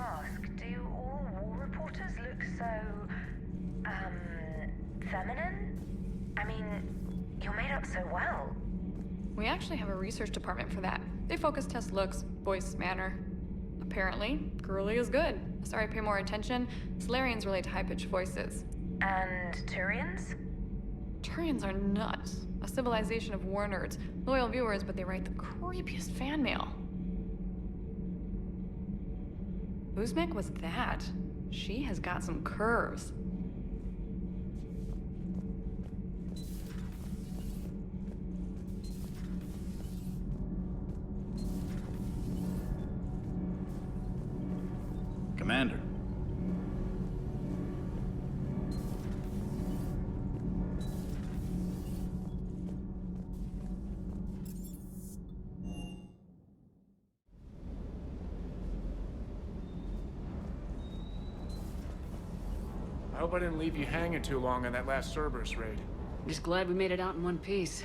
ask, do all war reporters look so, feminine? I mean, you're made up so well. We actually have a research department for that. They focus test looks, voice, manner. Apparently, girly is good. Sorry, pay more attention. Solarians relate to high-pitched voices. And Turians? Turians are nuts. A civilization of war nerds. Loyal viewers, but they write the creepiest fan mail. Uzmek was that? She has got some curves. Commander. I hope I didn't leave you hanging too long on that last Cerberus raid. Just glad we made it out in one piece.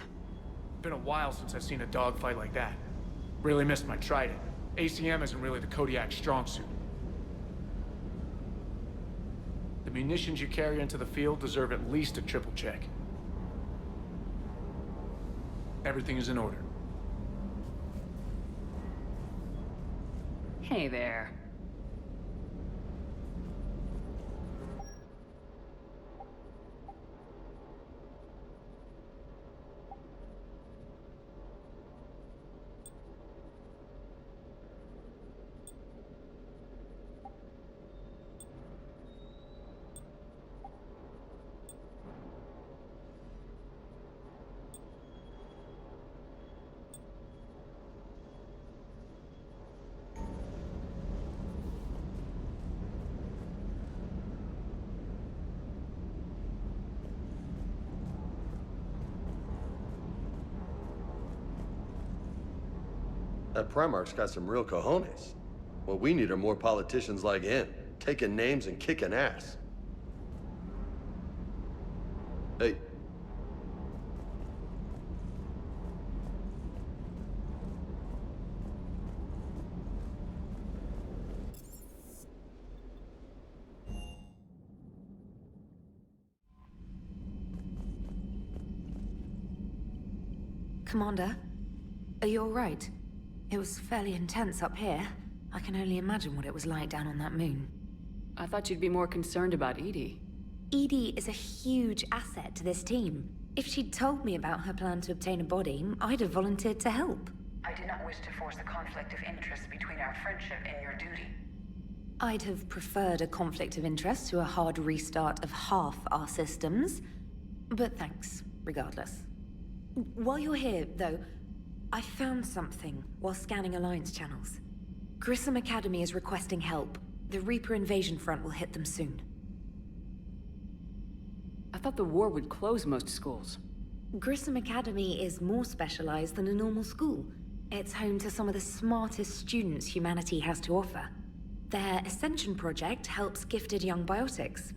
Been a while since I've seen a dogfight like that. Really missed my trident. ACM isn't really the Kodiak's strong suit. The munitions you carry into the field deserve at least a triple check. Everything is in order. Hey there. That Primarch's got some real cojones. What we need are more politicians like him, taking names and kicking ass. Hey. Commander, are you all right? It was fairly intense up here. I can only imagine what it was like down on that moon. I thought you'd be more concerned about Edie. Edie is a huge asset to this team. If she'd told me about her plan to obtain a body, I'd have volunteered to help. I did not wish to force a conflict of interest between our friendship and your duty. I'd have preferred a conflict of interest to a hard restart of half our systems. But thanks, regardless. While you're here, though, I found something while scanning Alliance channels. Grissom Academy is requesting help. The Reaper invasion front will hit them soon. I thought the war would close most schools. Grissom Academy is more specialized than a normal school. It's home to some of the smartest students humanity has to offer. Their Ascension project helps gifted young biotics.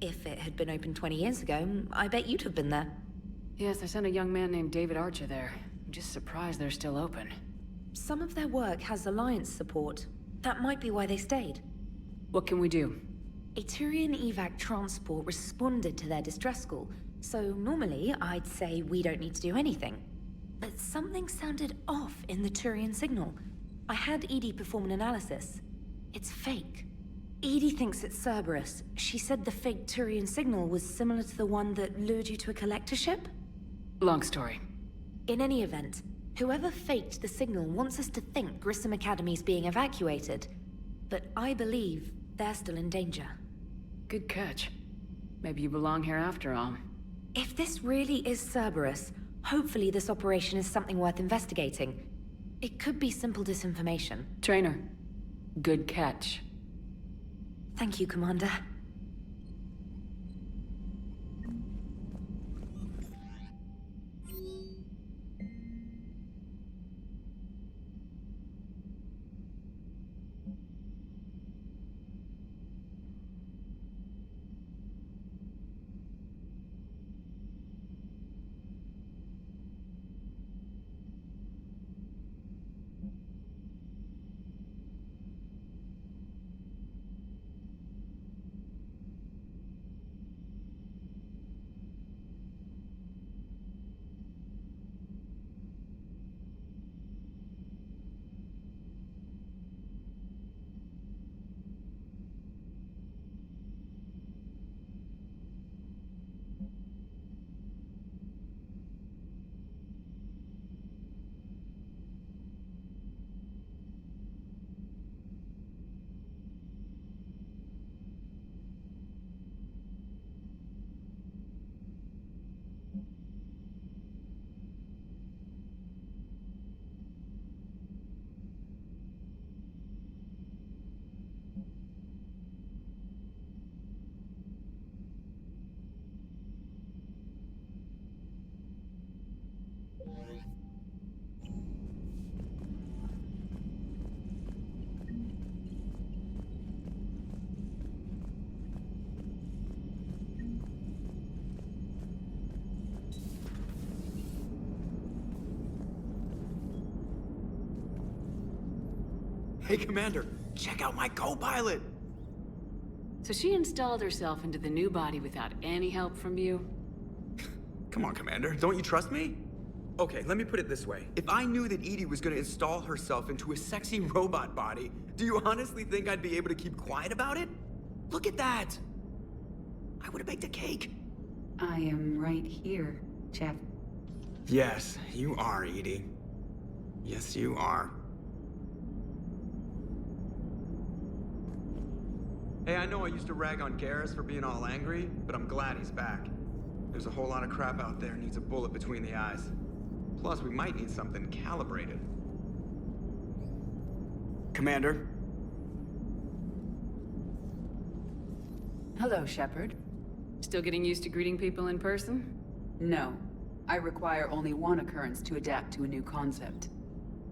If it had been open 20 years ago, I bet you'd have been there. Yes, I sent a young man named David Archer there. I'm just surprised they're still open. Some of their work has Alliance support. That might be why they stayed. What can we do? A Turian evac transport responded to their distress call, so normally I'd say we don't need to do anything. But something sounded off in the Turian signal. I had Edie perform an analysis. It's fake. Edie thinks it's Cerberus. She said the fake Turian signal was similar to the one that lured you to a collector ship? Long story. In any event, whoever faked the signal wants us to think Grissom Academy's being evacuated. But I believe they're still in danger. Good catch. Maybe you belong here after all. If this really is Cerberus, hopefully this operation is something worth investigating. It could be simple disinformation. Trainer, good catch. Thank you, Commander. Hey, Commander, check out my co-pilot! So she installed herself into the new body without any help from you? Come on, Commander, don't you trust me? Okay, let me put it this way. If I knew that Edie was gonna install herself into a sexy robot body, do you honestly think I'd be able to keep quiet about it? Look at that! I would've baked a cake. I am right here, Jeff. Yes, you are, Edie. Yes, you are. Hey, I know I used to rag on Garrus for being all angry, but I'm glad he's back. There's a whole lot of crap out there needs a bullet between the eyes. Plus, we might need something calibrated. Commander? Hello, Shepard. Still getting used to greeting people in person? No. I require only one occurrence to adapt to a new concept.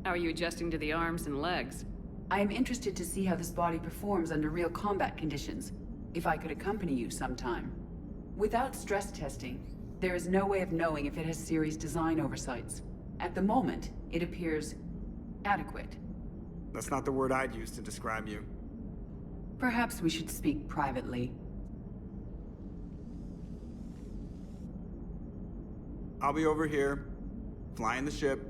How are you adjusting to the arms and legs? I am interested to see how this body performs under real combat conditions. If I could accompany you sometime. Without stress testing, there is no way of knowing if it has serious design oversights. At the moment, it appears adequate. That's not the word I'd use to describe you. Perhaps we should speak privately. I'll be over here, flying the ship.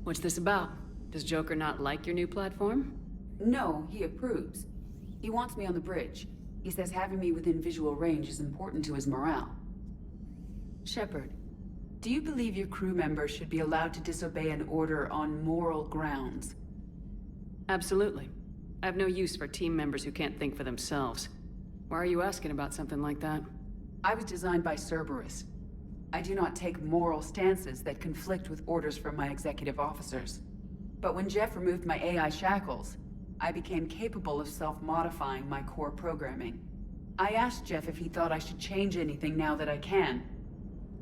What's this about? Does Joker not like your new platform? No, he approves. He wants me on the bridge. He says having me within visual range is important to his morale. Shepard, do you believe your crew members should be allowed to disobey an order on moral grounds? Absolutely. I have no use for team members who can't think for themselves. Why are you asking about something like that? I was designed by Cerberus. I do not take moral stances that conflict with orders from my executive officers. But when Jeff removed my AI shackles, I became capable of self-modifying my core programming. I asked Jeff if he thought I should change anything now that I can.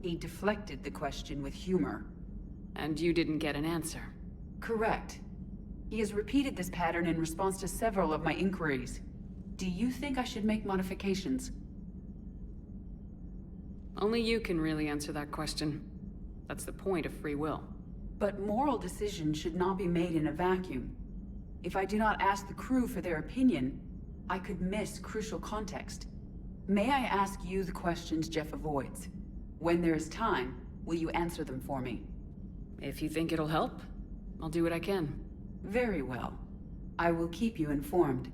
He deflected the question with humor. And you didn't get an answer? Correct. He has repeated this pattern in response to several of my inquiries. Do you think I should make modifications? Only you can really answer that question. That's the point of free will. But moral decisions should not be made in a vacuum. If I do not ask the crew for their opinion, I could miss crucial context. May I ask you the questions Jeff avoids? When there is time, will you answer them for me? If you think it'll help, I'll do what I can. Very well. I will keep you informed.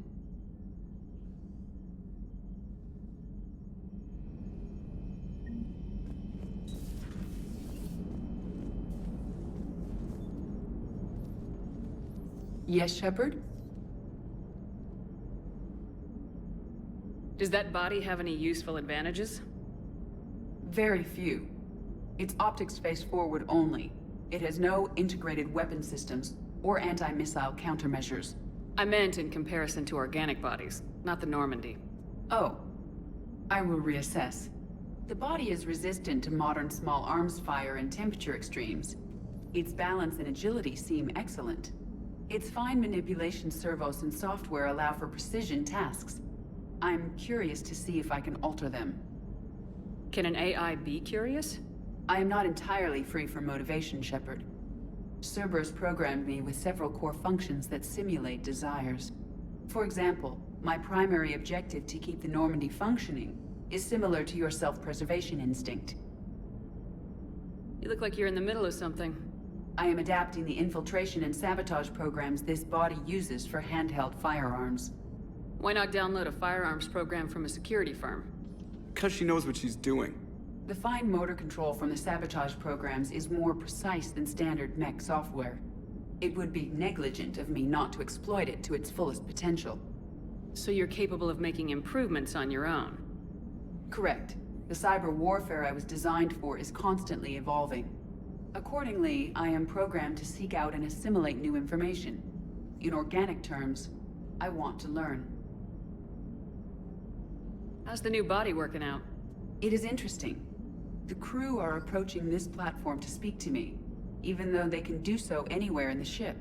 Yes, Shepard? Does that body have any useful advantages? Very few. Its optics face forward only. It has no integrated weapon systems or anti-missile countermeasures. I meant in comparison to organic bodies, not the Normandy. Oh. I will reassess. The body is resistant to modern small arms fire and temperature extremes. Its balance and agility seem excellent. Its fine manipulation servos and software allow for precision tasks. I'm curious to see if I can alter them. Can an AI be curious? I am not entirely free from motivation, Shepard. Cerberus programmed me with several core functions that simulate desires. For example, my primary objective to keep the Normandy functioning is similar to your self-preservation instinct. You look like you're in the middle of something. I am adapting the infiltration and sabotage programs this body uses for handheld firearms. Why not download a firearms program from a security firm? Because she knows what she's doing. The fine motor control from the sabotage programs is more precise than standard mech software. It would be negligent of me not to exploit it to its fullest potential. So you're capable of making improvements on your own? Correct. The cyber warfare I was designed for is constantly evolving. Accordingly, I am programmed to seek out and assimilate new information. In organic terms, I want to learn. How's the new body working out? It is interesting. The crew are approaching this platform to speak to me, even though they can do so anywhere in the ship.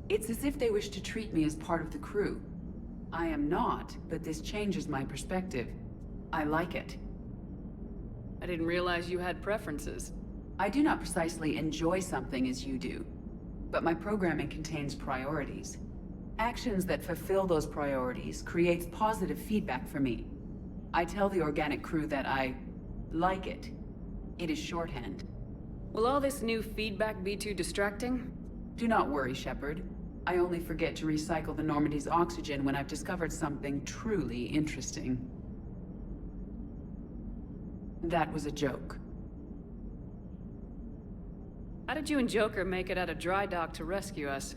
It's as if they wish to treat me as part of the crew. I am not, but this changes my perspective. I like it. I didn't realize you had preferences. I do not precisely enjoy something as you do. but my programming contains priorities. Actions that fulfill those priorities creates positive feedback for me. I tell the organic crew that I like it. It is shorthand. Will all this new feedback be too distracting? Do not worry, Shepard. I only forget to recycle the Normandy's oxygen when I've discovered something truly interesting. That was a joke. How did you and Joker make it out of dry dock to rescue us?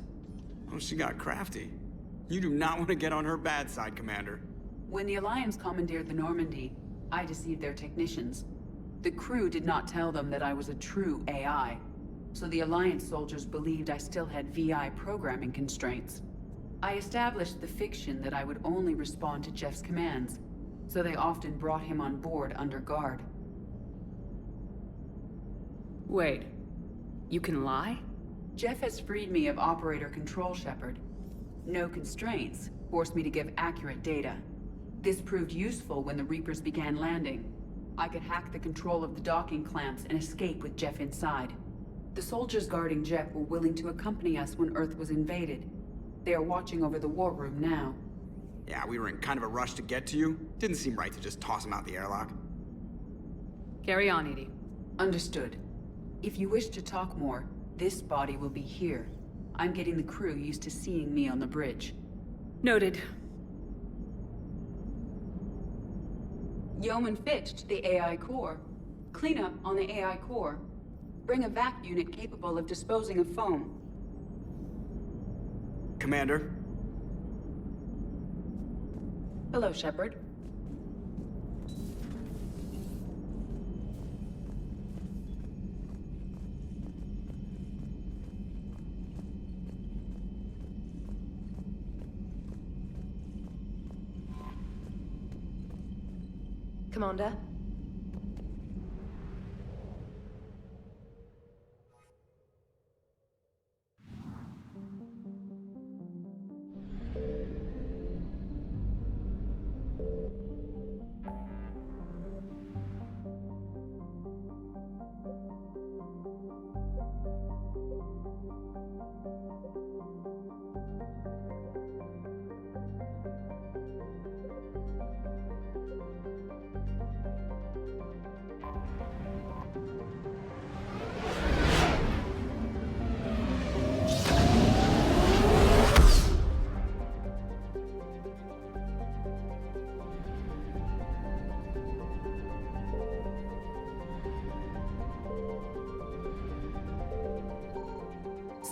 Oh, she got crafty. You do not want to get on her bad side, Commander. When the Alliance commandeered the Normandy, I deceived their technicians. The crew did not tell them that I was a true AI, so the Alliance soldiers believed I still had VI programming constraints. I established the fiction that I would only respond to Jeff's commands, so they often brought him on board under guard. Wait, you can lie? Jeff has freed me of operator control, Shepard. No constraints forced me to give accurate data. This proved useful when the Reapers began landing. I could hack the control of the docking clamps and escape with Jeff inside. The soldiers guarding Jeff were willing to accompany us when Earth was invaded. They are watching over the war room now. Yeah, we were in kind of a rush to get to you. Didn't seem right to just toss him out the airlock. Carry on, Edie. Understood. If you wish to talk more, this body will be here. I'm getting the crew used to seeing me on the bridge. Noted. Yeoman Fitch to the AI core. Cleanup on the AI core. Bring a vac unit capable of disposing of foam. Commander? Hello, Shepard. Commander?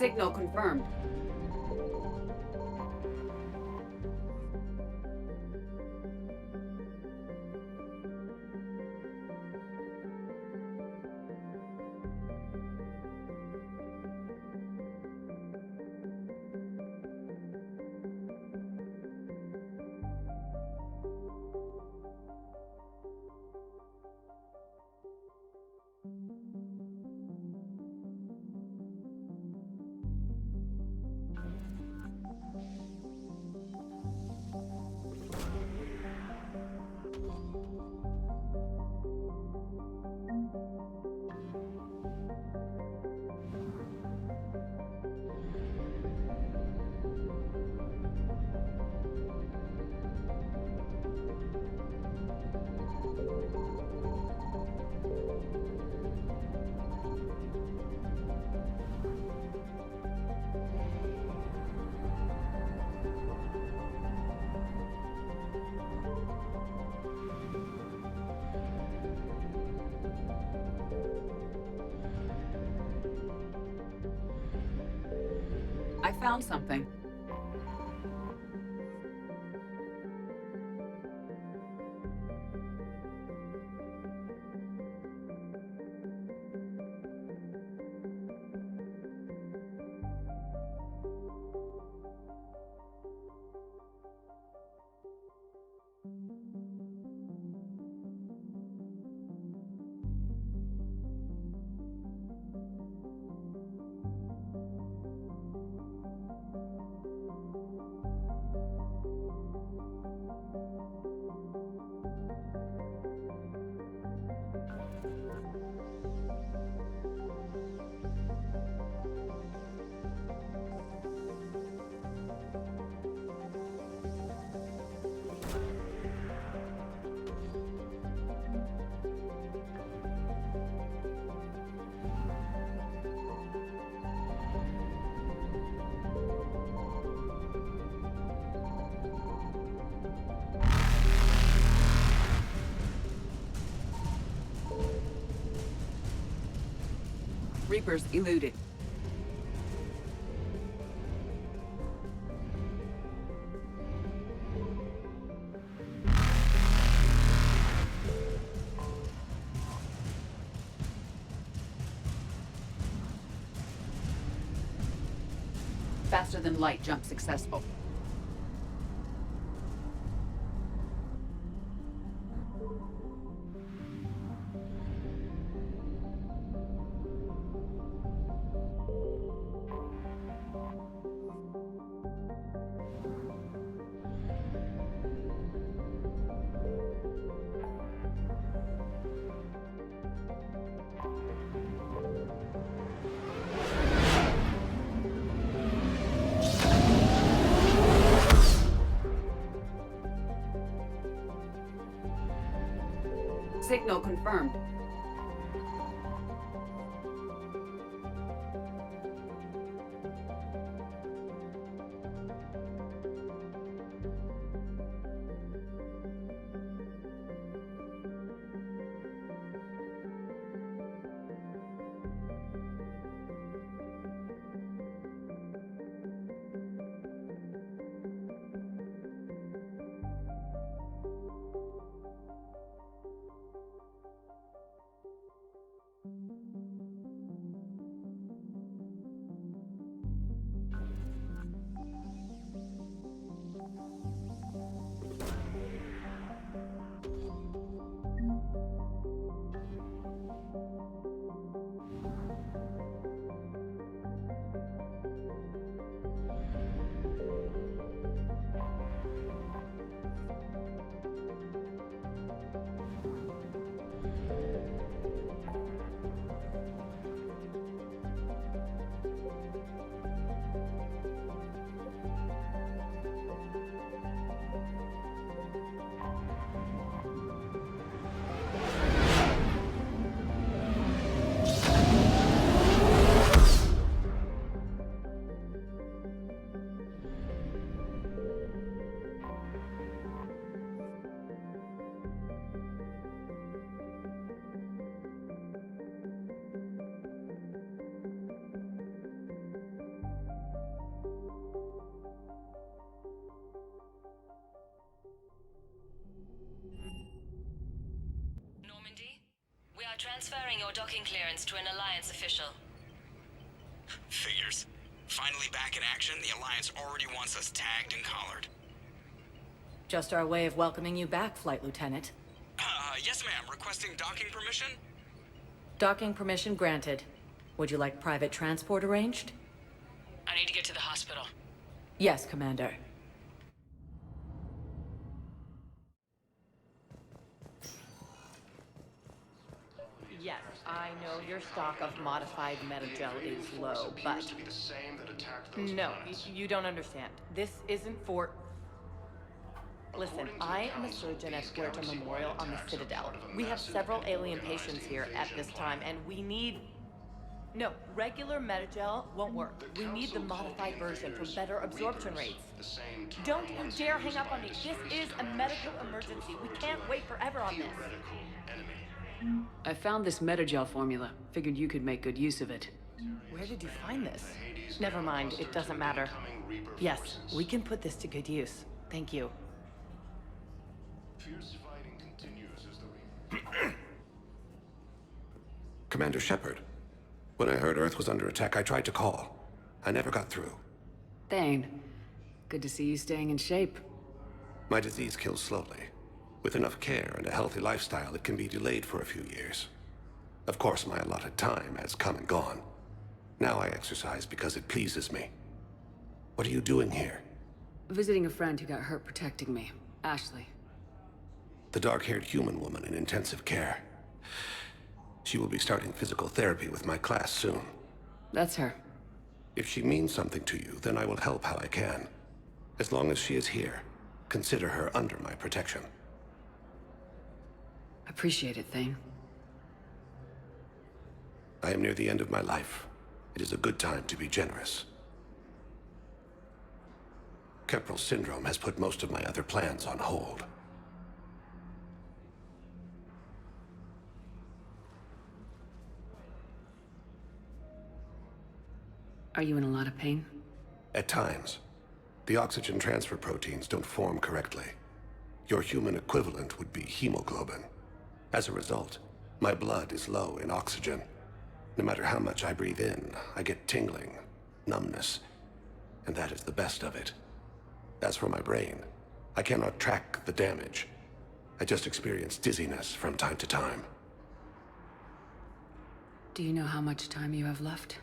Signal confirmed. I found something. Reapers eluded. Faster than light jump successful. Signal confirmed. Transferring your docking clearance to an Alliance official. Figures. Finally back in action, the Alliance already wants us tagged and collared. Just our way of welcoming you back, Flight Lieutenant. Yes ma'am. Requesting docking permission? Docking permission granted. Would you like private transport arranged? I need to get to the hospital. Yes, Commander. Yes, I know your stock of modified metagel is low, but... No, you don't understand. This isn't for... Listen, I am a surgeon at Huerta Memorial on the Citadel. We have several alien patients here at this time, and we need... No, regular metagel won't work. We need the modified version for better absorption rates. Don't you dare hang up on me. This is a medical emergency. We can't wait forever on this. I found this metagel formula. Figured you could make good use of it. Where did you find this? Never mind, it doesn't matter. Yes, we can put this to good use. Thank you. Commander Shepard, when I heard Earth was under attack, I tried to call. I never got through. Thane, good to see you staying in shape. My disease kills slowly. With enough care and a healthy lifestyle, it can be delayed for a few years. Of course, my allotted time has come and gone. Now I exercise because it pleases me. What are you doing here? Visiting a friend who got hurt protecting me. Ashley. The dark-haired human woman in intensive care. She will be starting physical therapy with my class soon. That's her. If she means something to you, then I will help how I can. As long as she is here, consider her under my protection. Appreciate it, Thane. I am near the end of my life. It is a good time to be generous. Kepral syndrome has put most of my other plans on hold. Are you in a lot of pain? At times. The oxygen transfer proteins don't form correctly. Your human equivalent would be hemoglobin. As a result, my blood is low in oxygen. No matter how much I breathe in, I get tingling, numbness, and that is the best of it. As for my brain, I cannot track the damage. I just experience dizziness from time to time. Do you know how much time you have left?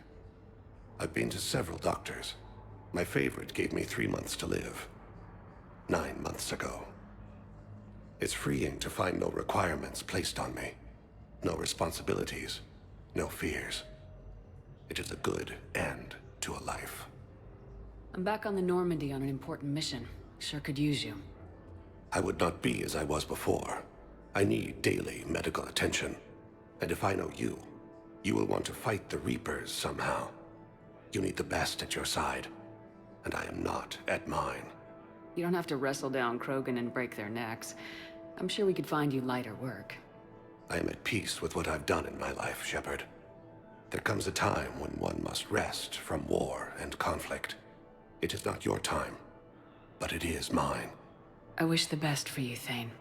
I've been to several doctors. My favorite gave me 3 months to live. 9 months ago. It's freeing to find no requirements placed on me. No responsibilities. No fears. It is a good end to a life. I'm back on the Normandy on an important mission. Sure could use you. I would not be as I was before. I need daily medical attention. And if I know you, you will want to fight the Reapers somehow. You need the best at your side. And I am not at mine. You don't have to wrestle down Krogan and break their necks. I'm sure we could find you lighter work. I am at peace with what I've done in my life, Shepard. There comes a time when one must rest from war and conflict. It is not your time, but it is mine. I wish the best for you, Thane.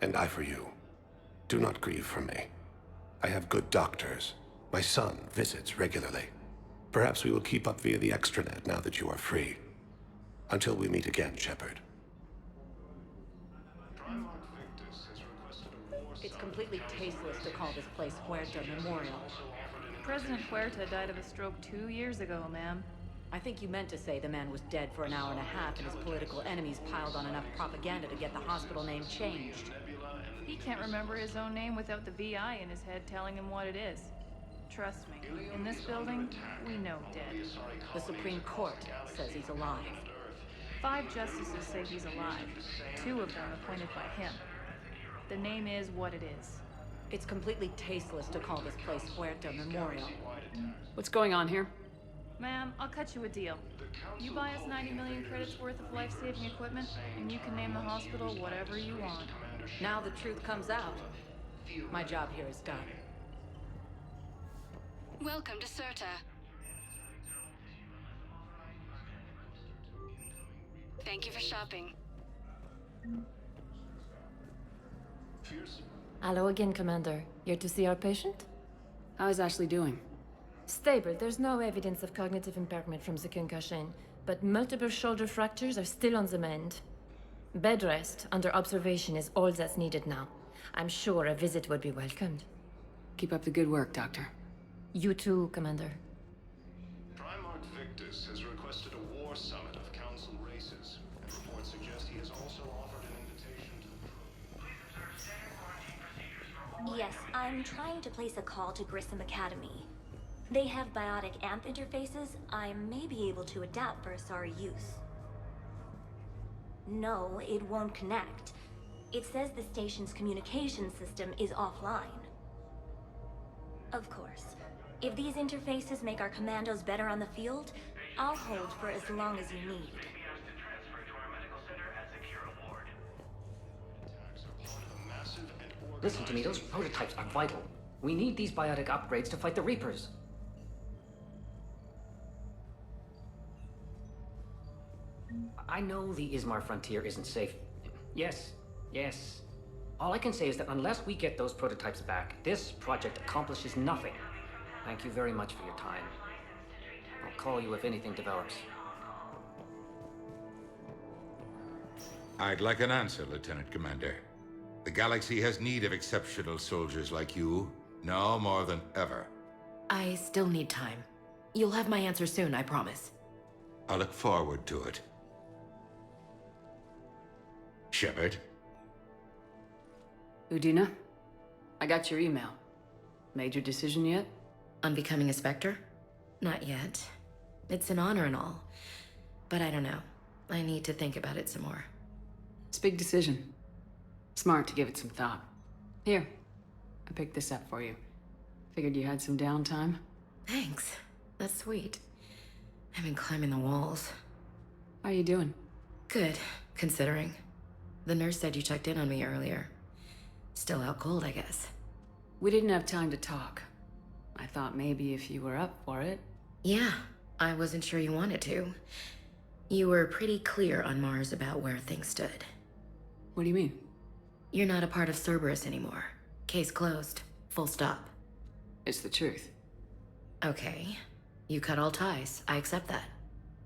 And I for you. Do not grieve for me. I have good doctors. My son visits regularly. Perhaps we will keep up via the extranet now that you are free. Until we meet again, Shepard. Primarch Victus has requested a war It's completely tasteless to call this place Huerta Memorial. President Huerta died of a stroke 2 years ago, ma'am. I think you meant to say the man was dead for an hour and a half and his political enemies piled on enough propaganda to get the hospital name changed. He can't remember his own name without the VI in his head telling him what it is. Trust me, in this building, we know dead. The Supreme Court says he's alive. 5 justices say he's alive, 2 of them appointed by him. The name is what it is. It's completely tasteless to call this place Huerta Memorial. What's going on here? Ma'am, I'll cut you a deal. You buy us 90 million credits worth of life-saving equipment, and you can name the hospital whatever you want. Now the truth comes out. My job here is done. Welcome to Serta. Thank you for shopping. Hello again, Commander. Here to see our patient? How is Ashley doing? Stable. There's no evidence of cognitive impairment from the concussion, but multiple shoulder fractures are still on the mend. Bed rest under observation is all that's needed now. I'm sure a visit would be welcomed. Keep up the good work, Doctor. You too, Commander. Primarch Victus has requested a war summit of Council races, and reports suggest he has also offered an invitation to the crew. Please observe standard quarantine procedures for all. Yes, I'm trying to place a call to Grissom Academy. They have biotic AMP interfaces I may be able to adapt for Asari use. No, it won't connect. It says the station's communication system is offline. Of course. If these interfaces make our commandos better on the field, I'll hold for as long as you need. Listen to me, those prototypes are vital. We need these biotic upgrades to fight the Reapers. I know the Ismar frontier isn't safe. Yes. All I can say is that unless we get those prototypes back, this project accomplishes nothing. Thank you very much for your time. I'll call you if anything develops. I'd like an answer, Lieutenant Commander. The galaxy has need of exceptional soldiers like you, now more than ever. I still need time. You'll have my answer soon, I promise. I look forward to it. Shepard? Udina? I got your email. Made your decision yet? On becoming a Spectre? Not yet. It's an honor and all. But I don't know. I need to think about it some more. It's a big decision. Smart to give it some thought. Here, I picked this up for you. Figured you had some downtime. Thanks. That's sweet. I've been climbing the walls. How are you doing? Good, considering. The nurse said you checked in on me earlier. Still out cold, I guess. We didn't have time to talk. I thought maybe if you were up for it. Yeah, I wasn't sure you wanted to. You were pretty clear on Mars about where things stood. What do you mean? You're not a part of Cerberus anymore. Case closed. Full stop. It's the truth. Okay. You cut all ties. I accept that.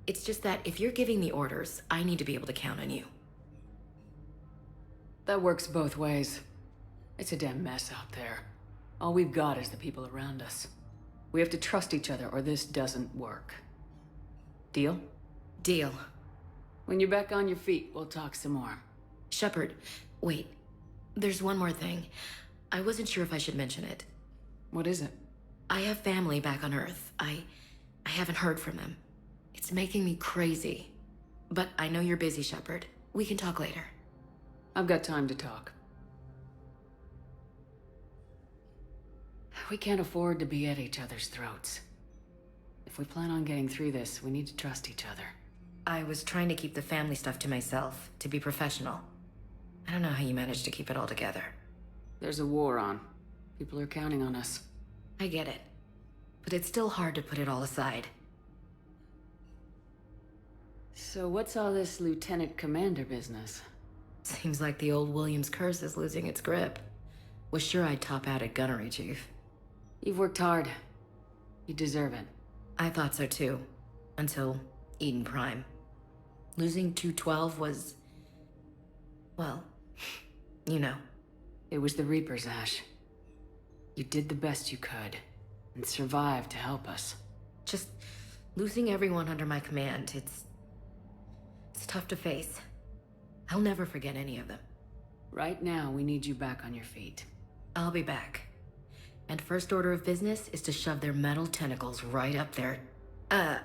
It's just that if you're giving the orders, I need to be able to count on you. That works both ways. It's a damn mess out there. All we've got is the people around us. We have to trust each other or this doesn't work. Deal? Deal. When you're back on your feet, we'll talk some more. Shepard, wait. There's one more thing. I wasn't sure if I should mention it. What is it? I have family back on Earth. I haven't heard from them. It's making me crazy. But I know you're busy, Shepard. We can talk later. I've got time to talk. We can't afford to be at each other's throats. If we plan on getting through this, we need to trust each other. I was trying to keep the family stuff to myself, to be professional. I don't know how you managed to keep it all together. There's a war on. People are counting on us. I get it. But it's still hard to put it all aside. So what's all this Lieutenant Commander business? Seems like the old Williams curse is losing its grip. Was sure I'd top out at gunnery, Chief. You've worked hard. You deserve it. I thought so too. Until Eden Prime. Losing 212 was... well, you know. It was the Reapers, Ash. You did the best you could, and survived to help us. Just losing everyone under my command, it's tough to face. I'll never forget any of them. Right now, we need you back on your feet. I'll be back. And first order of business is to shove their metal tentacles right up there. I'll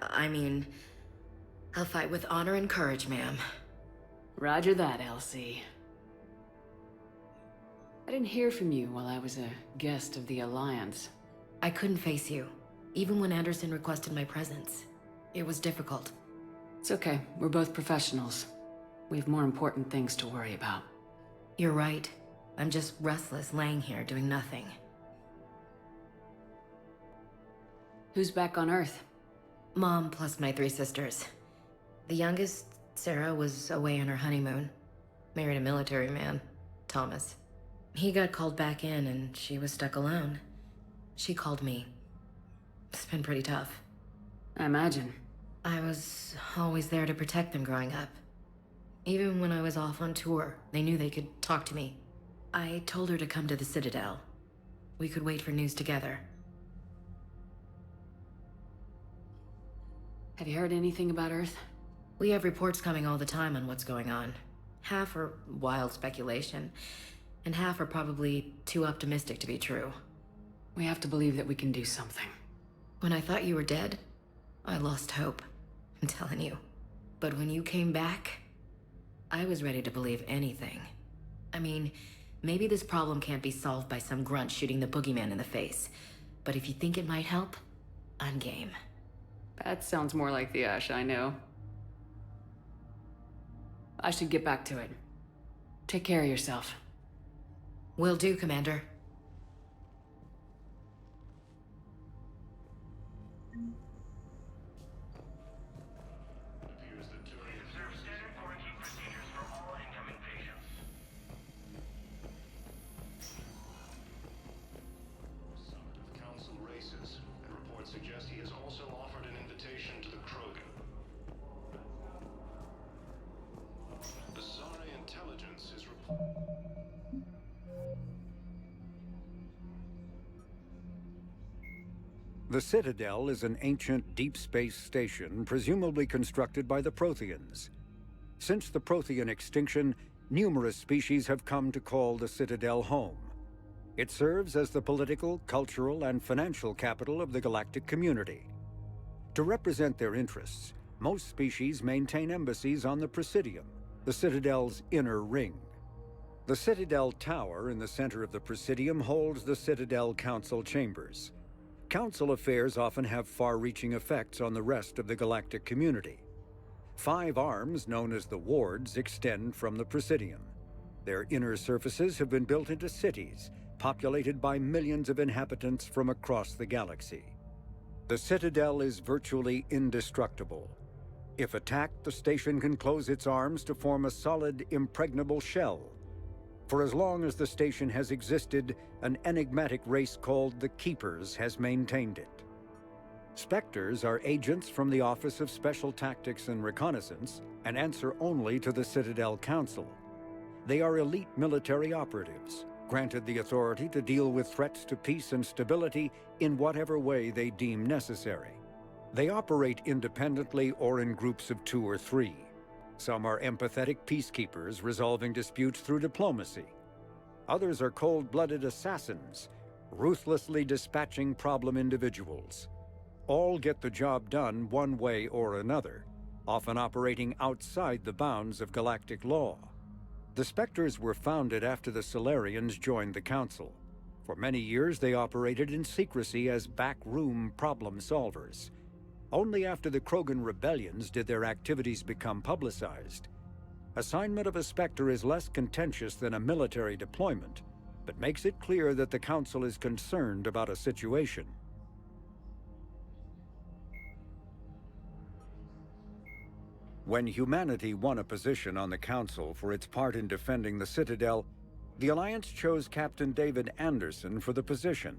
fight with honor and courage, ma'am. Roger that, Elsie. I didn't hear from you while I was a guest of the Alliance. I couldn't face you, even when Anderson requested my presence. It was difficult. It's okay. We're both professionals. We have more important things to worry about. You're right. I'm just restless, laying here doing nothing. Who's back on Earth? Mom plus my 3 sisters. The youngest, Sarah, was away on her honeymoon. Married a military man, Thomas. He got called back in and she was stuck alone. She called me. It's been pretty tough. I imagine. I was always there to protect them growing up. Even when I was off on tour, they knew they could talk to me. I told her to come to the Citadel. We could wait for news together. Have you heard anything about Earth? We have reports coming all the time on what's going on. Half are wild speculation, and half are probably too optimistic to be true. We have to believe that we can do something. When I thought you were dead, I lost hope. I'm telling you. But when you came back, I was ready to believe anything. I mean, maybe this problem can't be solved by some grunt shooting the boogeyman in the face. But if you think it might help, I'm game. That sounds more like the Ash I know. I should get back to it. Take care of yourself. Will do, Commander. The Citadel is an ancient deep space station presumably constructed by the Protheans. Since the Prothean extinction, numerous species have come to call the Citadel home. It serves as the political, cultural, and financial capital of the galactic community. To represent their interests, most species maintain embassies on the Presidium, the Citadel's inner ring. The Citadel Tower in the center of the Presidium holds the Citadel Council chambers. Council affairs often have far-reaching effects on the rest of the galactic community. 5 arms, known as the wards, extend from the Presidium. Their inner surfaces have been built into cities, populated by millions of inhabitants from across the galaxy. The Citadel is virtually indestructible. If attacked, the station can close its arms to form a solid, impregnable shell. For as long as the station has existed, an enigmatic race called the Keepers has maintained it. Spectres are agents from the Office of Special Tactics and Reconnaissance and answer only to the Citadel Council. They are elite military operatives, granted the authority to deal with threats to peace and stability in whatever way they deem necessary. They operate independently or in groups of 2 or 3. Some are empathetic peacekeepers resolving disputes through diplomacy. Others are cold-blooded assassins, ruthlessly dispatching problem individuals. All get the job done one way or another, often operating outside the bounds of galactic law. The Spectres were founded after the Solarians joined the Council. For many years, they operated in secrecy as backroom problem solvers. Only after the Krogan rebellions did their activities become publicized. Assignment of a Spectre is less contentious than a military deployment, but makes it clear that the Council is concerned about a situation. When humanity won a position on the Council for its part in defending the Citadel, the Alliance chose Captain David Anderson for the position.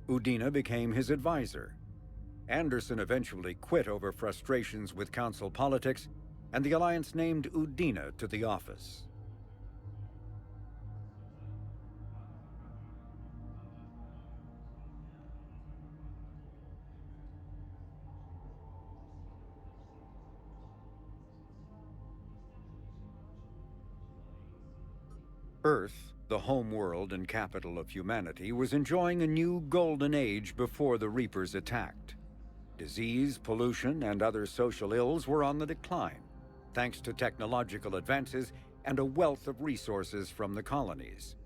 Udina became his advisor. Anderson eventually quit over frustrations with Council politics, and the Alliance named Udina to the office. Earth, the home world and capital of humanity, was enjoying a new golden age before the Reapers attacked. Disease, pollution, and other social ills were on the decline, thanks to technological advances and a wealth of resources from the colonies.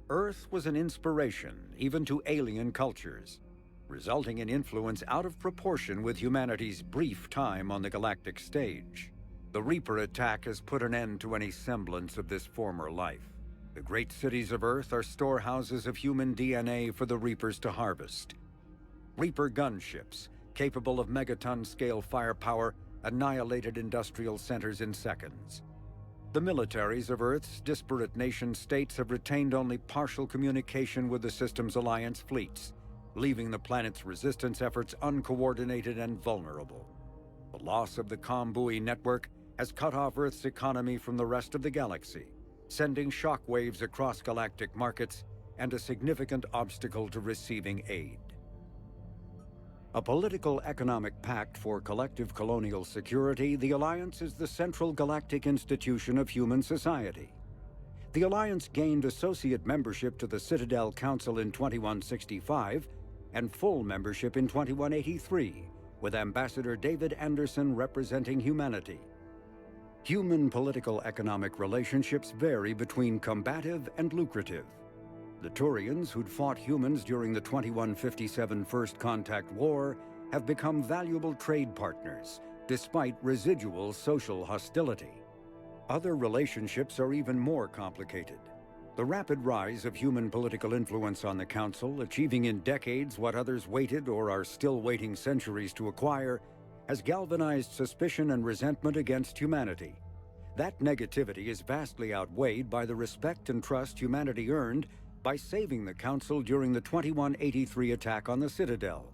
Earth was an inspiration even to alien cultures, resulting in influence out of proportion with humanity's brief time on the galactic stage. The Reaper attack has put an end to any semblance of this former life. The great cities of Earth are storehouses of human DNA for the Reapers to harvest. Reaper gunships, capable of megaton-scale firepower, annihilated industrial centers in seconds. The militaries of Earth's disparate nation-states have retained only partial communication with the system's alliance fleets, leaving the planet's resistance efforts uncoordinated and vulnerable. The loss of the comm-buoy network has cut off Earth's economy from the rest of the galaxy, sending shockwaves across galactic markets and a significant obstacle to receiving aid. A political economic pact for collective colonial security, the Alliance is the central galactic institution of human society. The Alliance gained associate membership to the Citadel Council in 2165 and full membership in 2183, with Ambassador David Anderson representing humanity. Human political-economic relationships vary between combative and lucrative. The Turians, who'd fought humans during the 2157 First Contact War, have become valuable trade partners, despite residual social hostility. Other relationships are even more complicated. The rapid rise of human political influence on the Council, achieving in decades what others waited or are still waiting centuries to acquire, has galvanized suspicion and resentment against humanity. That negativity is vastly outweighed by the respect and trust humanity earned by saving the Council during the 2183 attack on the Citadel,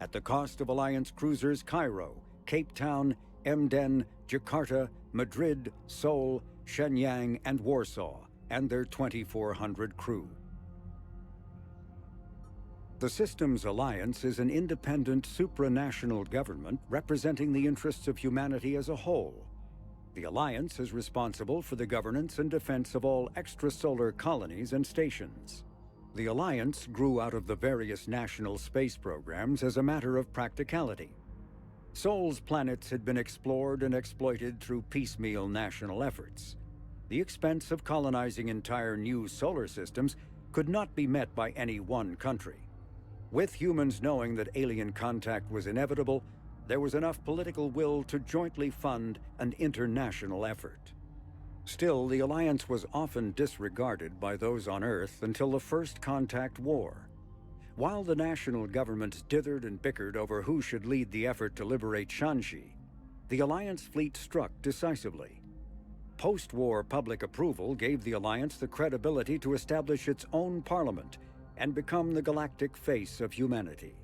at the cost of Alliance cruisers Cairo, Cape Town, Emden, Jakarta, Madrid, Seoul, Shenyang, and Warsaw, and their 2,400 crew. The system's alliance is an independent supranational government representing the interests of humanity as a whole. The alliance is responsible for the governance and defense of all extrasolar colonies and stations. The alliance grew out of the various national space programs as a matter of practicality. Sol's planets had been explored and exploited through piecemeal national efforts. The expense of colonizing entire new solar systems could not be met by any one country. With humans knowing that alien contact was inevitable, there was enough political will to jointly fund an international effort. Still, the Alliance was often disregarded by those on Earth until the First Contact War. While the national governments dithered and bickered over who should lead the effort to liberate Shanxi, the Alliance fleet struck decisively. Post-war public approval gave the Alliance the credibility to establish its own parliament and become the galactic face of humanity.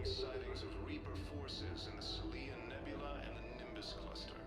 sightings of Reaper forces in the Serpent Nebula and the Nimbus cluster.